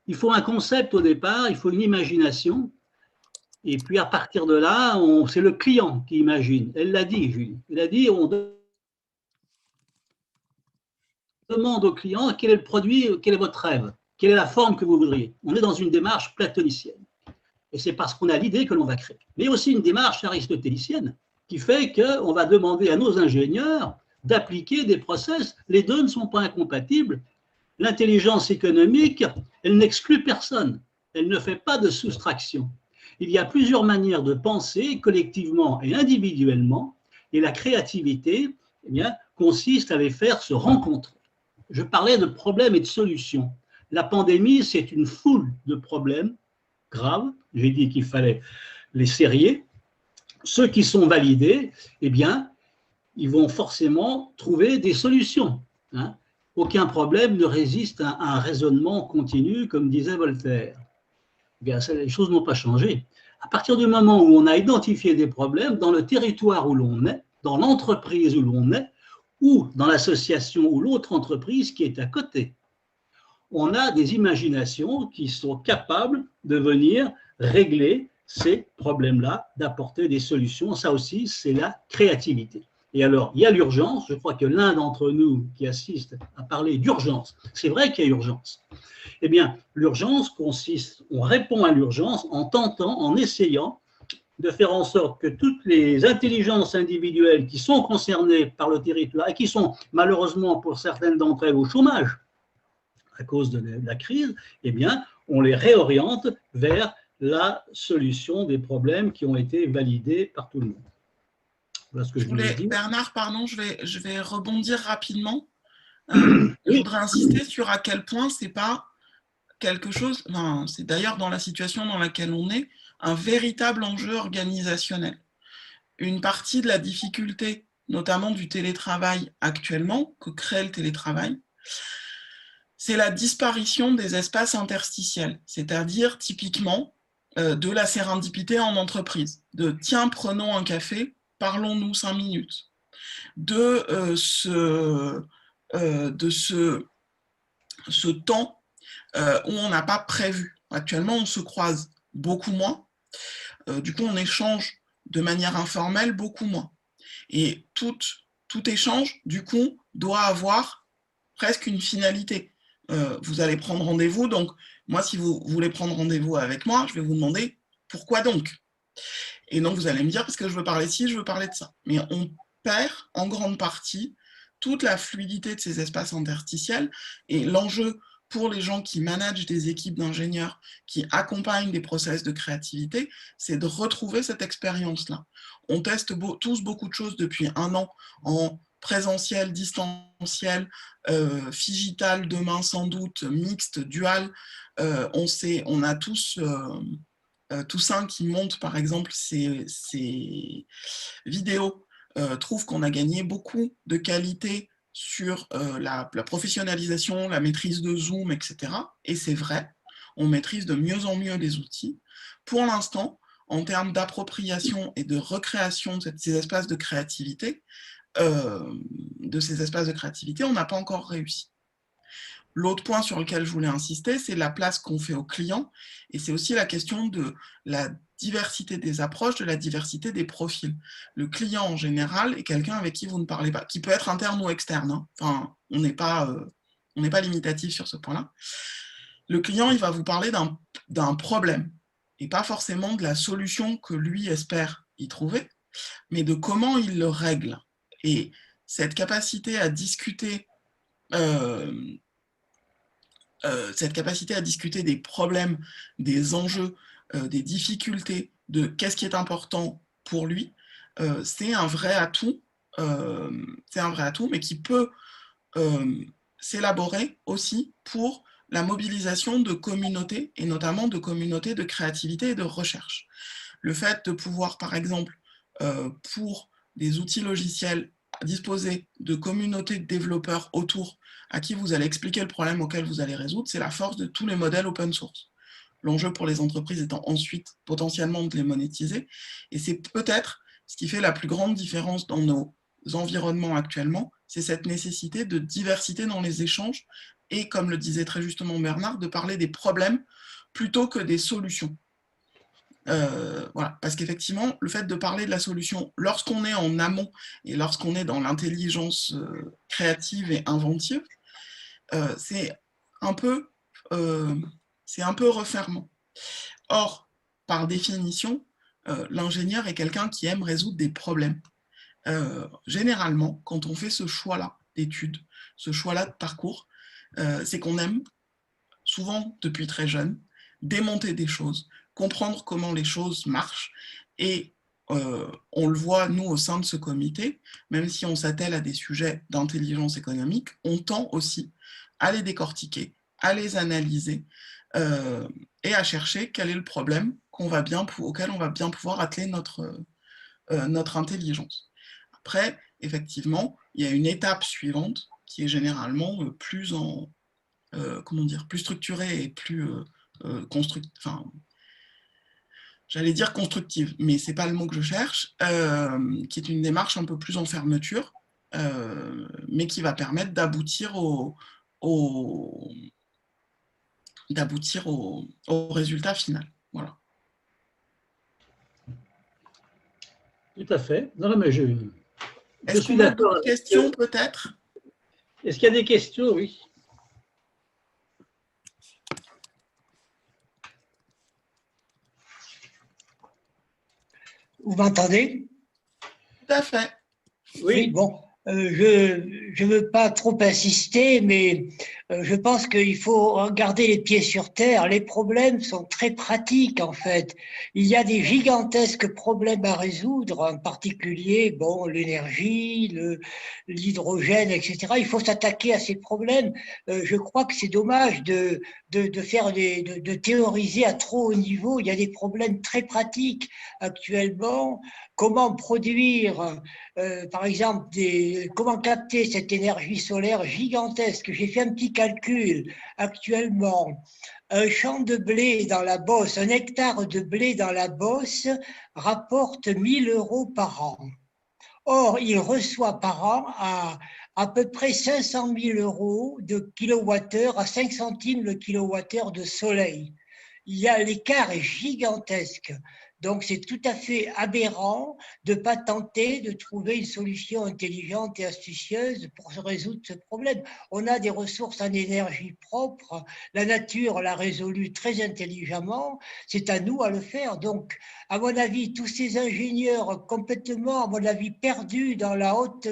Il faut un concept au départ, il faut une imagination. Et puis à partir de là, c'est le client qui imagine. Elle l'a dit, Julie. Elle a dit, on demande au client quel est le produit, quel est votre rêve, quelle est la forme que vous voudriez. On est dans une démarche platonicienne. Et c'est parce qu'on a l'idée que l'on va créer. Mais aussi une démarche aristotélicienne qui fait qu'on va demander à nos ingénieurs d'appliquer des process. Les deux ne sont pas incompatibles. L'intelligence économique, elle n'exclut personne. Elle ne fait pas de soustraction. Il y a plusieurs manières de penser collectivement et individuellement. Et la créativité, eh bien, consiste à les faire se rencontrer. Je parlais de problèmes et de solutions. La pandémie, c'est une foule de problèmes graves. J'ai dit qu'il fallait les sérier. Ceux qui sont validés, eh bien, ils vont forcément trouver des solutions. aucun problème ne résiste à un raisonnement continu, comme disait Voltaire. Eh bien, les choses n'ont pas changé. À partir du moment où on a identifié des problèmes dans le territoire où l'on est, dans l'entreprise où l'on est, ou dans l'association ou l'autre entreprise qui est à côté, on a des imaginations qui sont capables de venir régler ces problèmes-là, d'apporter des solutions. Ça aussi, c'est la créativité. Et alors, il y a l'urgence. Je crois que l'un d'entre nous qui assiste a parlé d'urgence. C'est vrai qu'il y a urgence. Eh bien, l'urgence consiste, on répond à l'urgence en tentant, en essayant de faire en sorte que toutes les intelligences individuelles qui sont concernées par le territoire et qui sont malheureusement pour certaines d'entre elles au chômage à cause de la crise, eh bien, on les réoriente vers la solution des problèmes qui ont été validés par tout le monde. Voilà ce que je voulais dire. Bernard, pardon, je vais rebondir rapidement. Je voudrais insister sur à quel point c'est pas quelque chose, enfin, c'est d'ailleurs dans la situation dans laquelle on est, un véritable enjeu organisationnel. Une partie de la difficulté, notamment du télétravail actuellement, que crée le télétravail, c'est la disparition des espaces interstitiels, c'est-à-dire typiquement de la sérendipité en entreprise, de tiens, prenons un café, parlons-nous 5 minutes, de ce temps où on n'a pas prévu. Actuellement, on se croise beaucoup moins, du coup, on échange de manière informelle beaucoup moins. Et tout échange, du coup, doit avoir presque une finalité. Vous allez prendre rendez-vous, donc moi, si vous voulez prendre rendez-vous avec moi, je vais vous demander pourquoi donc. Et donc, vous allez me dire, parce que je veux parler de ci, je veux parler de ça. Mais on perd en grande partie toute la fluidité de ces espaces interstitiels et l'enjeu pour les gens qui managent des équipes d'ingénieurs, qui accompagnent des process de créativité, c'est de retrouver cette expérience-là. On teste tous beaucoup de choses depuis 1 an en présentiel, distanciel, figital demain sans doute, mixte, dual. On a tous Toussaint qui monte par exemple ces vidéos, trouve qu'on a gagné beaucoup de qualité sur la professionnalisation, la maîtrise de Zoom, etc. Et c'est vrai, on maîtrise de mieux en mieux les outils. Pour l'instant, en termes d'appropriation et de recréation de ces espaces de créativité, on n'a pas encore réussi. L'autre point sur lequel je voulais insister, c'est la place qu'on fait aux clients, et c'est aussi la question de la diversité des approches, de la diversité des profils. Le client en général est quelqu'un avec qui vous ne parlez pas, qui peut être interne ou externe, hein. Enfin, on n'est pas limitatif sur ce point-là. Le client, il va vous parler d'un problème, et pas forcément de la solution que lui espère y trouver, mais de comment il le règle. Et cette capacité à discuter des problèmes, des enjeux, des difficultés, de qu'est-ce qui est important pour lui, c'est un vrai atout, mais qui peut s'élaborer aussi pour la mobilisation de communautés, et notamment de communautés de créativité et de recherche. Le fait de pouvoir, par exemple, pour des outils logiciels, disposer de communautés de développeurs autour à qui vous allez expliquer le problème auquel vous allez résoudre, c'est la force de tous les modèles open source. L'enjeu pour les entreprises étant ensuite potentiellement de les monétiser, et c'est peut-être ce qui fait la plus grande différence dans nos environnements actuellement, c'est cette nécessité de diversité dans les échanges, et comme le disait très justement Bernard, de parler des problèmes plutôt que des solutions. Voilà, parce qu'effectivement, le fait de parler de la solution lorsqu'on est en amont et lorsqu'on est dans l'intelligence créative et inventive, c'est un peu refermant. Or, par définition, l'ingénieur est quelqu'un qui aime résoudre des problèmes. Généralement, quand on fait ce choix-là d'études, ce choix-là de parcours, c'est qu'on aime, souvent depuis très jeune, démonter des choses, comprendre comment les choses marchent, et on le voit, nous, au sein de ce comité, même si on s'attelle à des sujets d'intelligence économique, on tend aussi à les décortiquer, à les analyser, et à chercher quel est le problème auquel on va bien pouvoir atteler notre intelligence. Après, effectivement, il y a une étape suivante qui est généralement plus comment dire, plus structurée et plus enfin, j'allais dire constructive, mais c'est pas le mot que je cherche, qui est une démarche un peu plus en fermeture, mais qui va permettre d'aboutir au résultat final. Voilà. Tout à fait. Non, non, mais je Est-ce suis qu'on a d'accord d'autres avec questions peut-être? Est-ce qu'il y a des questions? Oui. Vous m'entendez? Tout à fait. Oui, bon, je ne veux pas trop insister, mais je pense qu'il faut garder les pieds sur terre. Les problèmes sont très pratiques, en fait. Il y a des gigantesques problèmes à résoudre, en particulier, bon, l'énergie, l'hydrogène, etc. Il faut s'attaquer à ces problèmes. Je crois que c'est dommage de faire de théoriser à trop haut niveau. Il y a des problèmes très pratiques actuellement. Comment produire par exemple, comment capter cette énergie solaire gigantesque. J'ai fait un petit calcul. Actuellement, un champ de blé dans la Beauce, un hectare de blé dans la Beauce rapporte 1 000 € par an. Or, il reçoit par an à peu près 500 000 € de kilowattheure à 5 centimes le kilowattheure de soleil. L'écart est gigantesque. Donc, c'est tout à fait aberrant de ne pas tenter de trouver une solution intelligente et astucieuse pour résoudre ce problème. On a des ressources en énergie propre, la nature l'a résolu très intelligemment, c'est à nous à le faire. Donc, à mon avis, tous ces ingénieurs complètement, à mon avis, perdus dans la haute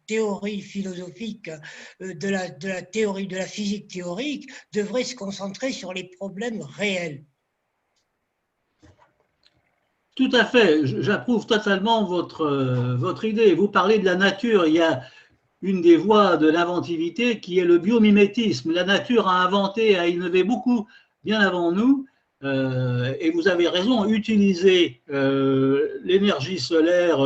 théorie philosophique de la théorie, de la physique théorique, devraient se concentrer sur les problèmes réels. Tout à fait. J'approuve totalement votre idée. Vous parlez de la nature. Il y a une des voies de l'inventivité qui est le biomimétisme. La nature a inventé, a innové beaucoup bien avant nous. Et vous avez raison, utiliser l'énergie solaire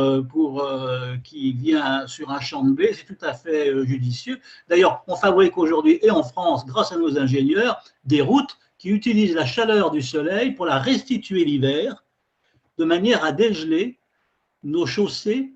qui vient sur un champ de blé, c'est tout à fait judicieux. D'ailleurs, on fabrique aujourd'hui, et en France, grâce à nos ingénieurs, des routes qui utilisent la chaleur du soleil pour la restituer l'hiver, de manière à dégeler nos chaussées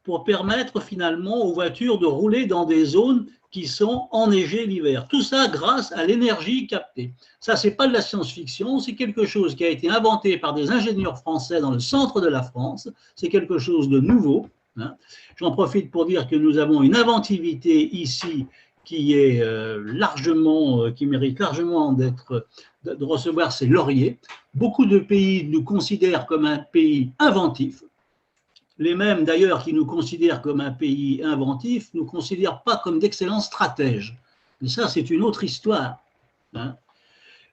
pour permettre finalement aux voitures de rouler dans des zones qui sont enneigées l'hiver. Tout ça grâce à l'énergie captée. Ça, c'est pas de la science-fiction, c'est quelque chose qui a été inventé par des ingénieurs français dans le centre de la France. C'est quelque chose de nouveau. J'en profite pour dire que nous avons une inventivité ici qui est qui mérite largement de recevoir ses lauriers. Beaucoup de pays nous considèrent comme un pays inventif. Les mêmes d'ailleurs qui nous considèrent comme un pays inventif ne nous considèrent pas comme d'excellents stratèges. Mais ça, c'est une autre histoire.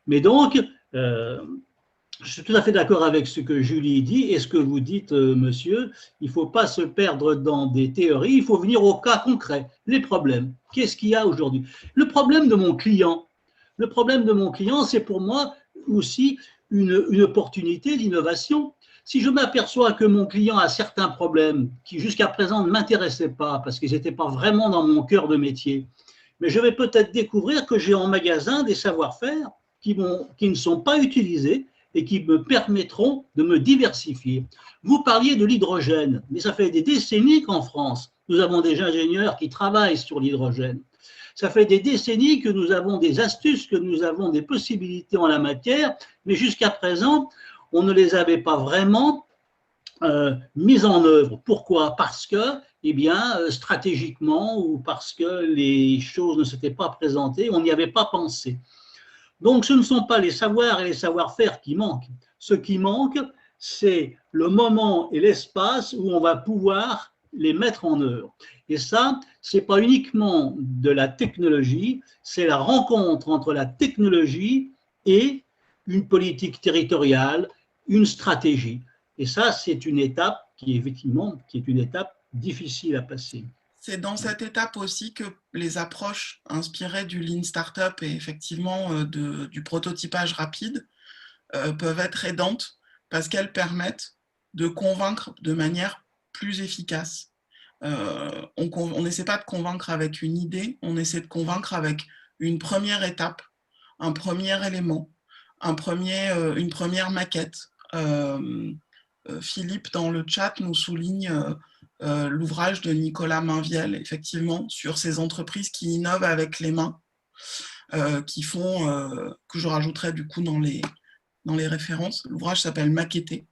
Mais donc, je suis tout à fait d'accord avec ce que Julie dit et ce que vous dites, monsieur. Il ne faut pas se perdre dans des théories, il faut venir au cas concret. Les problèmes. Qu'est-ce qu'il y a aujourd'hui? Le problème de mon client, c'est pour moi aussi une opportunité d'innovation. Si je m'aperçois que mon client a certains problèmes qui jusqu'à présent ne m'intéressaient pas parce qu'ils n'étaient pas vraiment dans mon cœur de métier, mais je vais peut-être découvrir que j'ai en magasin des savoir-faire qui ne sont pas utilisés et qui me permettront de me diversifier. Vous parliez de l'hydrogène, mais ça fait des décennies qu'en France, nous avons des ingénieurs qui travaillent sur l'hydrogène. Ça fait des décennies que nous avons des astuces, que nous avons des possibilités en la matière, mais jusqu'à présent, on ne les avait pas vraiment mises en œuvre. Pourquoi? Parce que, stratégiquement ou parce que les choses ne s'étaient pas présentées, on n'y avait pas pensé. Donc, ce ne sont pas les savoirs et les savoir-faire qui manquent. Ce qui manque, c'est le moment et l'espace où on va pouvoir les mettre en œuvre. Et ça, ce n'est pas uniquement de la technologie, c'est la rencontre entre la technologie et une politique territoriale, une stratégie. Et ça, c'est une étape qui est une étape difficile à passer. C'est dans cette étape aussi que les approches inspirées du Lean Startup et effectivement du prototypage rapide peuvent être aidantes parce qu'elles permettent de convaincre de manière plus efficace. on n'essaie pas de convaincre avec une idée, on essaie de convaincre avec une première étape, un premier élément, une première maquette. Philippe, dans le chat, nous souligne l'ouvrage de Nicolas Mainviel, effectivement, sur ces entreprises qui innovent avec les mains, qui font, que je rajouterai du coup dans les références. L'ouvrage s'appelle Maqueter.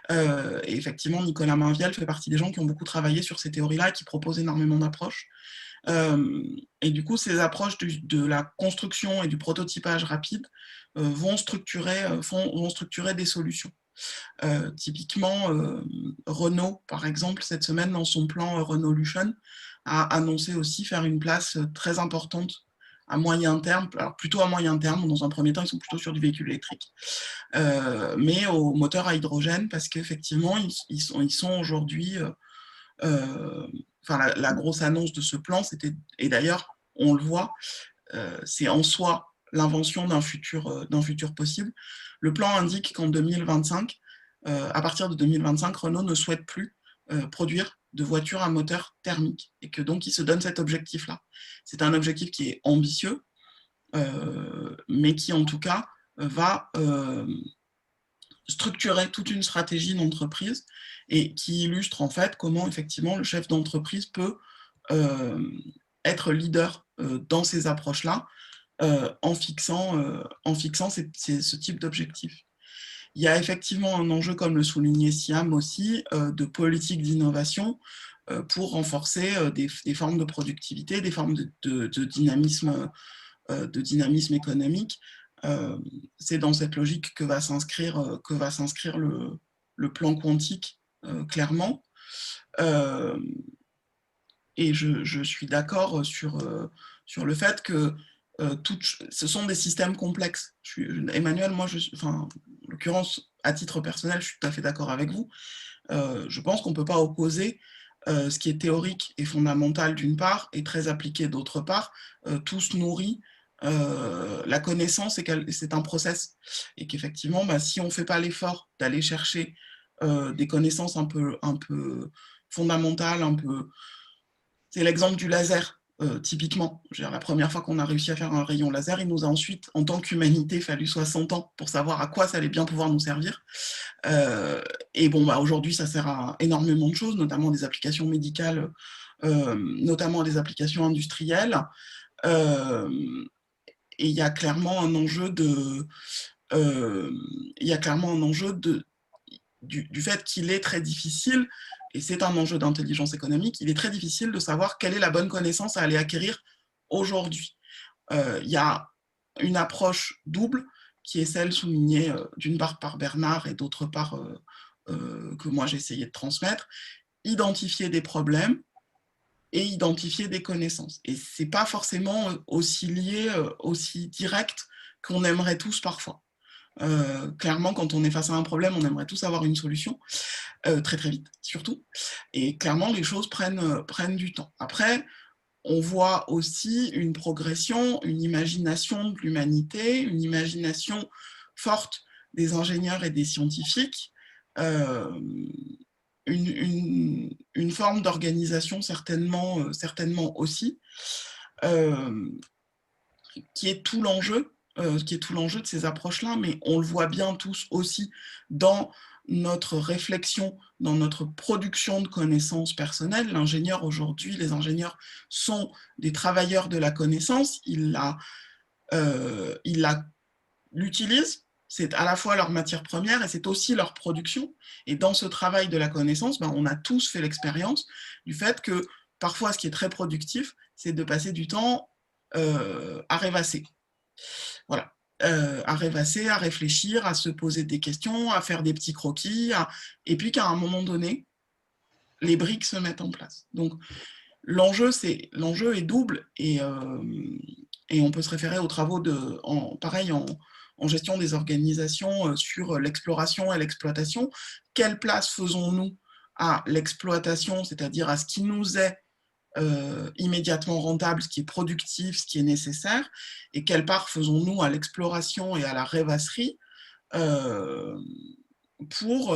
Et effectivement, Nicolas Mainviel fait partie des gens qui ont beaucoup travaillé sur ces théories-là et qui proposent énormément d'approches. Et du coup, ces approches de la construction et du prototypage rapide vont structurer des solutions. Typiquement, Renault, par exemple, cette semaine, dans son plan Renaulution, a annoncé aussi faire une place très importante à moyen terme, alors plutôt à moyen terme, dans un premier temps, ils sont plutôt sur du véhicule électrique, mais au moteur à hydrogène, parce qu'effectivement, ils sont aujourd'hui... la grosse annonce de ce plan, c'était, et d'ailleurs, on le voit, c'est en soi l'invention d'un futur possible. Le plan indique qu'en 2025, à partir de 2025, Renault ne souhaite plus produire de voitures à moteur thermique et que donc il se donne cet objectif-là. C'est un objectif qui est ambitieux, mais qui en tout cas va structurer toute une stratégie d'entreprise et qui illustre en fait comment effectivement le chef d'entreprise peut être leader dans ces approches-là en fixant ce type d'objectif. Il y a effectivement un enjeu, comme le soulignait Siam aussi, de politique d'innovation pour renforcer des formes de productivité, des formes de dynamisme économique. C'est dans cette logique que va s'inscrire le plan quantique, clairement. Et je suis d'accord sur le fait que ce sont des systèmes complexes. Emmanuel, moi, en l'occurrence, à titre personnel, je suis tout à fait d'accord avec vous. Je pense qu'on ne peut pas opposer ce qui est théorique et fondamental d'une part et très appliqué d'autre part. Tout se nourrit. La connaissance, c'est un process. Et qu'effectivement, si on ne fait pas l'effort d'aller chercher des connaissances un peu fondamentales, c'est l'exemple du laser. Typiquement, la première fois qu'on a réussi à faire un rayon laser, il nous a ensuite, en tant qu'humanité, fallu 60 ans pour savoir à quoi ça allait bien pouvoir nous servir. Et bon, aujourd'hui, ça sert à énormément de choses, notamment des applications médicales, notamment des applications industrielles. Et il y a clairement un enjeu du fait qu'il est très difficile, et c'est un enjeu d'intelligence économique, il est très difficile de savoir quelle est la bonne connaissance à aller acquérir aujourd'hui. Il y a une approche double, qui est celle soulignée d'une part par Bernard et d'autre part que moi j'ai essayé de transmettre, identifier des problèmes et identifier des connaissances. Et ce n'est pas forcément aussi lié, aussi direct qu'on aimerait tous parfois. Clairement, quand on est face à un problème, on aimerait tous avoir une solution, très très vite surtout. Et clairement, les choses prennent du temps. Après, on voit aussi une progression, une imagination de l'humanité, une imagination forte des ingénieurs et des scientifiques, une forme d'organisation certainement aussi, qui est tout l'enjeu de ces approches-là, mais on le voit bien tous aussi dans notre réflexion, dans notre production de connaissances personnelles. L'ingénieur aujourd'hui, les ingénieurs sont des travailleurs de la connaissance, ils l'utilisent, c'est à la fois leur matière première et c'est aussi leur production. Et dans ce travail de la connaissance, on a tous fait l'expérience du fait que parfois, ce qui est très productif, c'est de passer du temps à rêvasser. Voilà. À rêvasser, à réfléchir, à se poser des questions, à faire des petits croquis, et puis qu'à un moment donné, les briques se mettent en place. Donc, l'enjeu est double, et on peut se référer aux travaux en gestion des organisations sur l'exploration et l'exploitation. Quelle place faisons-nous à l'exploitation, c'est-à-dire à ce qui nous est immédiatement rentable, ce qui est productif, ce qui est nécessaire, et quelle part faisons-nous à l'exploration et à la rêvasserie pour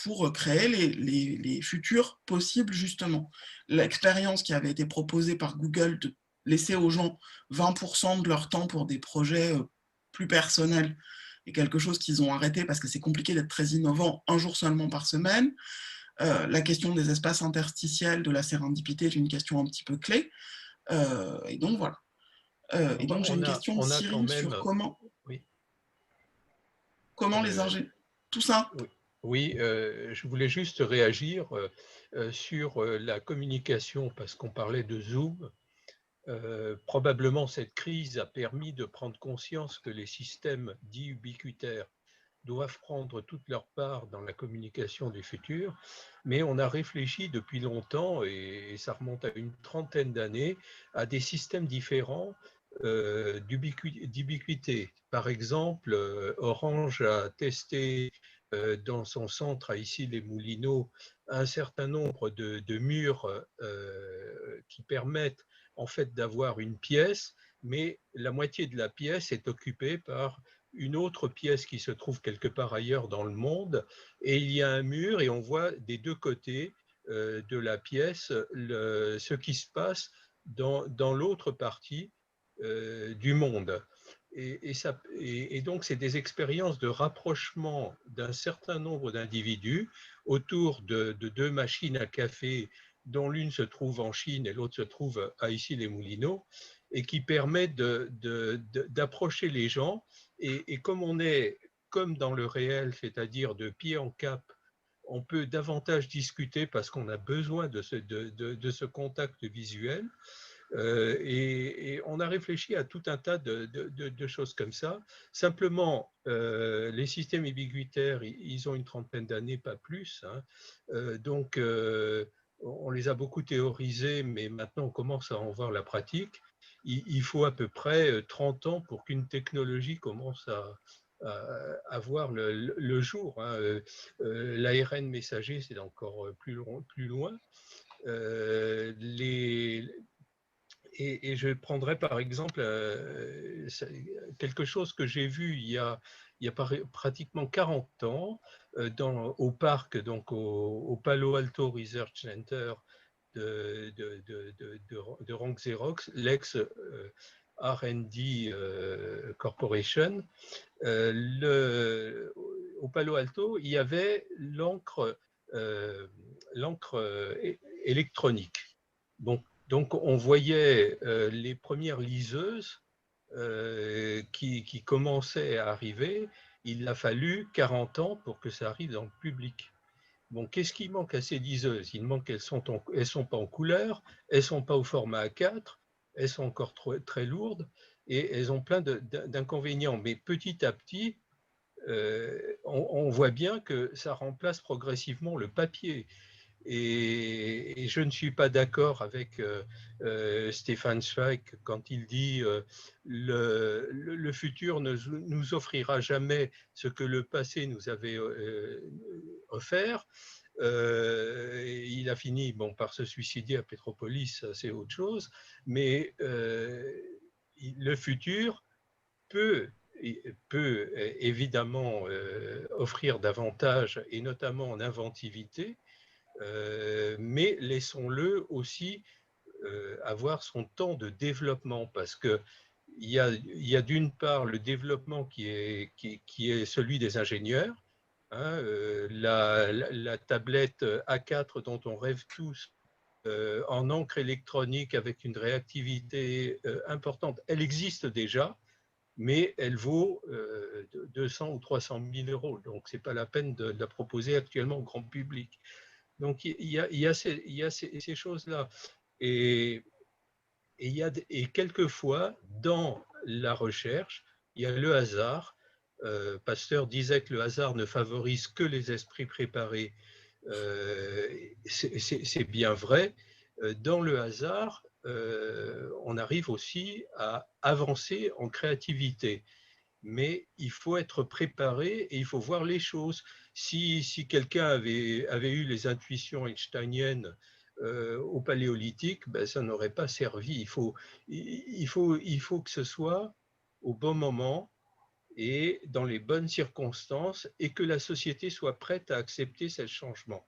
pour créer les futurs possibles, justement. L'expérience qui avait été proposée par Google de laisser aux gens 20% de leur temps pour des projets plus personnels est quelque chose qu'ils ont arrêté parce que c'est compliqué d'être très innovant un jour seulement par semaine. La question des espaces interstitiels, de la sérendipité est une question un petit peu clé. Et donc, voilà. Et donc, j'ai une question de Cyril sur comment, oui. comment les ingénieurs... Tout ça. Oui, je voulais juste réagir sur la communication, parce qu'on parlait de Zoom. Probablement, cette crise a permis de prendre conscience que les systèmes dits ubiquitaires doivent prendre toute leur part dans la communication du futur, mais on a réfléchi depuis longtemps, et ça remonte à une trentaine d'années, à des systèmes différents d'ubiquité. Par exemple, Orange a testé dans son centre à Issy-les-Moulineaux un certain nombre de murs qui permettent en fait d'avoir une pièce, mais la moitié de la pièce est occupée par une autre pièce qui se trouve quelque part ailleurs dans le monde, et il y a un mur et on voit des deux côtés de la pièce ce qui se passe dans l'autre partie du monde. Et donc, c'est des expériences de rapprochement d'un certain nombre d'individus autour de deux machines à café, dont l'une se trouve en Chine et l'autre se trouve à Issy-les-Moulineaux, et qui permet d'approcher les gens. Et comme on est comme dans le réel, c'est-à-dire de pied en cap, on peut davantage discuter parce qu'on a besoin de ce contact visuel. Et on a réfléchi à tout un tas de choses comme ça. Simplement, les systèmes ubiquitaires, ils ont une trentaine d'années, pas plus. Hein. Donc, on les a beaucoup théorisés, mais maintenant on commence à en voir la pratique. Il faut à peu près 30 ans pour qu'une technologie commence à voir le jour. Hein. L'ARN messager, c'est encore plus loin. Et je prendrai par exemple quelque chose que j'ai vu il y a pratiquement 40 ans au parc, donc au Palo Alto Research Center de Rank Xerox, l'ex-R&D Corporation. Au Palo Alto, il y avait l'encre électronique. Donc, on voyait les premières liseuses qui commençaient à arriver. Il a fallu 40 ans pour que ça arrive dans le public. Bon, qu'est-ce qui manque à ces liseuses? Il manque qu'elles sont pas en couleur, elles ne sont pas au format A4, elles sont encore très lourdes et elles ont plein d'inconvénients. Mais petit à petit, on voit bien que ça remplace progressivement le papier. Et je ne suis pas d'accord avec Stefan Zweig quand il dit le futur ne nous offrira jamais ce que le passé nous avait offert. Il a fini par se suicider à Petropolis, c'est autre chose, mais le futur peut évidemment offrir davantage, et notamment en inventivité, mais laissons-le aussi avoir son temps de développement, parce que il y a d'une part le développement qui est celui des ingénieurs, hein, la tablette A4 dont on rêve tous en encre électronique avec une réactivité importante, elle existe déjà, mais elle vaut 200 ou 300 000 euros, donc c'est pas la peine de la proposer actuellement au grand public. Donc, il y a ces choses-là. Et quelquefois, dans la recherche, il y a le hasard. Pasteur disait que le hasard ne favorise que les esprits préparés. C'est bien vrai. Dans le hasard, on arrive aussi à avancer en créativité. Mais il faut être préparé et il faut voir les choses. Si quelqu'un avait eu les intuitions einsteiniennes au paléolithique, ça n'aurait pas servi. Il faut que ce soit au bon moment et dans les bonnes circonstances, et que la société soit prête à accepter ces changements.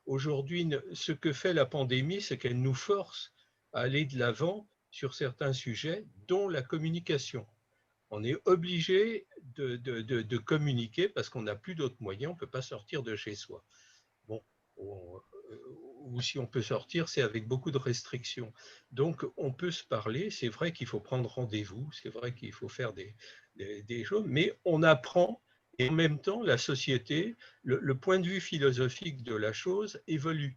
Aujourd'hui, ce que fait la pandémie, c'est qu'elle nous force à aller de l'avant sur certains sujets, dont la communication. On est obligé de communiquer parce qu'on n'a plus d'autres moyens, on ne peut pas sortir de chez soi. Bon, ou si on peut sortir, c'est avec beaucoup de restrictions. Donc, on peut se parler, c'est vrai qu'il faut prendre rendez-vous, c'est vrai qu'il faut faire des choses, mais on apprend, et en même temps, la société, le point de vue philosophique de la chose évolue.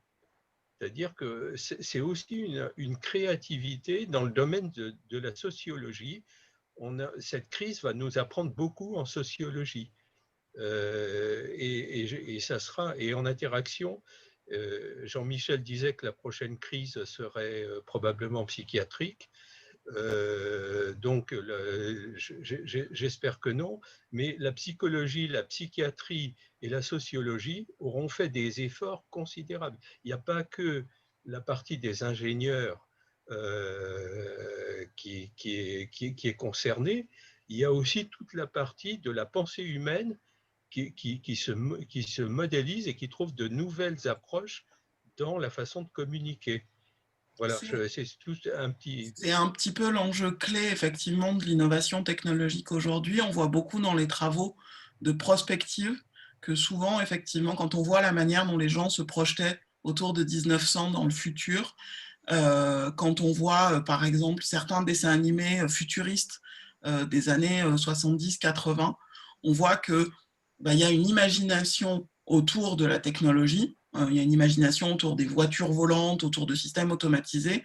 C'est-à-dire que c'est aussi une créativité dans le domaine de la sociologie. Cette crise va nous apprendre beaucoup en sociologie. Et ça sera, et en interaction, Jean-Michel disait que la prochaine crise serait probablement psychiatrique. Donc, j'espère que non, mais la psychologie, la psychiatrie et la sociologie auront fait des efforts considérables. Il n'y a pas que la partie des ingénieurs qui est concernée, il y a aussi toute la partie de la pensée humaine qui se modélise et qui trouve de nouvelles approches dans la façon de communiquer. Voilà, c'est tout un petit... C'est un petit peu l'enjeu clé, effectivement, de l'innovation technologique aujourd'hui. On voit beaucoup dans les travaux de prospective que souvent, effectivement, quand on voit la manière dont les gens se projetaient autour de 1900 dans le futur, quand on voit, par exemple, certains dessins animés futuristes des années 70-80, on voit qu'il y a une imagination autour de la technologie, il y a une imagination autour des voitures volantes, autour de systèmes automatisés,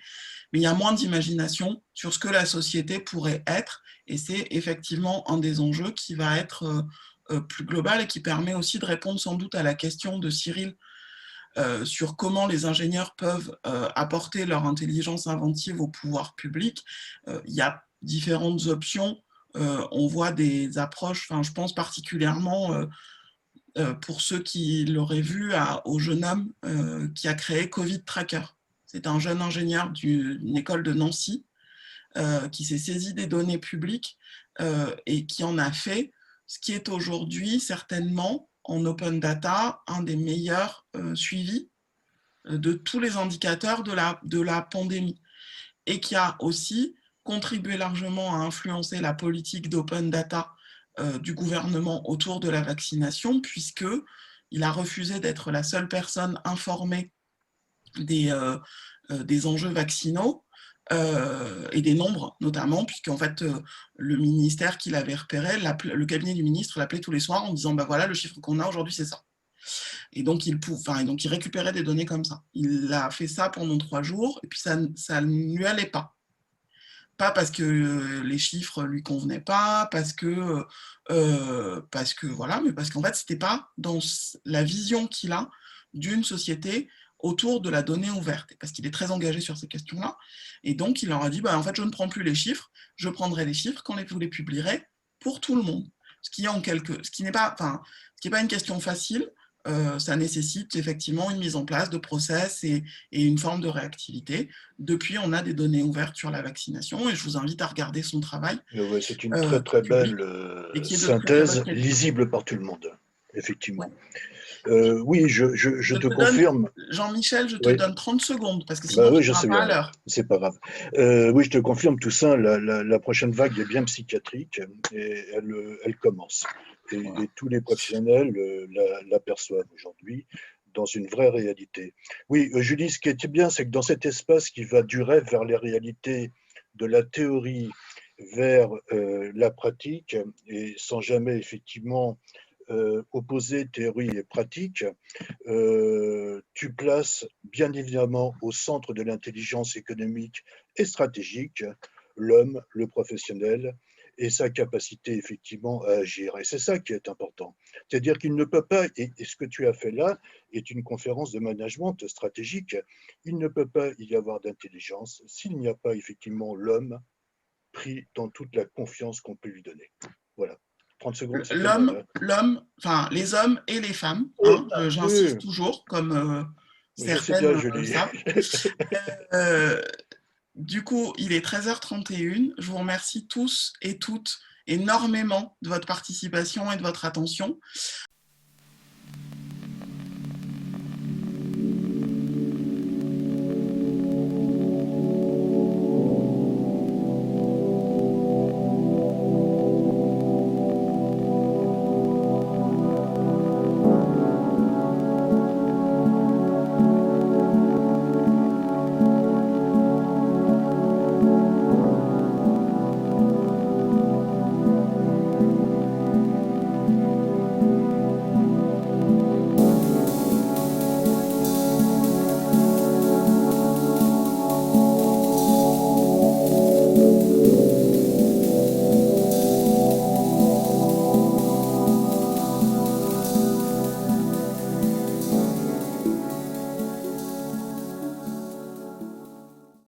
mais il y a moins d'imagination sur ce que la société pourrait être, et c'est effectivement un des enjeux qui va être plus global et qui permet aussi de répondre sans doute à la question de Cyril sur comment les ingénieurs peuvent apporter leur intelligence inventive au pouvoir public. Il y a différentes options. On voit des approches, je pense particulièrement pour ceux qui l'auraient vu au jeune homme qui a créé Covid Tracker. C'est un jeune ingénieur d'une école de Nancy qui s'est saisi des données publiques et qui en a fait ce qui est aujourd'hui certainement en open data un des meilleurs suivis de tous les indicateurs de la pandémie et qui a aussi contribué largement à influencer la politique d'open data du gouvernement autour de la vaccination, puisqu'il a refusé d'être la seule personne informée des enjeux vaccinaux et des nombres notamment, puisqu'en fait le ministère qui l'avait repéré, le cabinet du ministre l'appelait tous les soirs en disant voilà, le chiffre qu'on a aujourd'hui c'est ça. Et donc, il récupérait des données comme ça. Il a fait ça pendant 3 jours et puis ça ne lui allait pas. Pas parce que les chiffres ne lui convenaient pas, parce que voilà, mais parce qu'en fait, ce n'était pas dans la vision qu'il a d'une société autour de la donnée ouverte, parce qu'il est très engagé sur ces questions-là. Et donc, il leur a dit, en fait, je ne prends plus les chiffres, je prendrai les chiffres quand vous les publierez pour tout le monde. Ce qui n'est pas une question facile. Ça nécessite effectivement une mise en place de process et une forme de réactivité. Depuis, on a des données ouvertes sur la vaccination et je vous invite à regarder son travail. Ouais, c'est une très très belle synthèse, lisible par tout le monde, effectivement. Ouais. Oui, je te confirme. Jean-Michel, je te donne 30 secondes parce que sinon oui, tu ne seras pas à l'heure. C'est pas grave. Oui, je te confirme tout ça. La prochaine vague est bien psychiatrique et elle commence. Et tous les professionnels l'aperçoivent aujourd'hui dans une vraie réalité. Oui, Julie, ce qui est bien, c'est que dans cet espace qui va du rêve vers les réalités, de la théorie vers la pratique, et sans jamais effectivement opposer théorie et pratique, tu places bien évidemment au centre de l'intelligence économique et stratégique l'homme, le professionnel, et sa capacité effectivement à agir. Et c'est ça qui est important. C'est-à-dire qu'il ne peut pas, et ce que tu as fait là est une conférence de management stratégique, il ne peut pas y avoir d'intelligence s'il n'y a pas effectivement l'homme pris dans toute la confiance qu'on peut lui donner. Voilà. 30 secondes. Les hommes et les femmes, hein, j'insiste toujours, comme certaines le savent. Du coup, il est 13h31. Je vous remercie tous et toutes énormément de votre participation et de votre attention.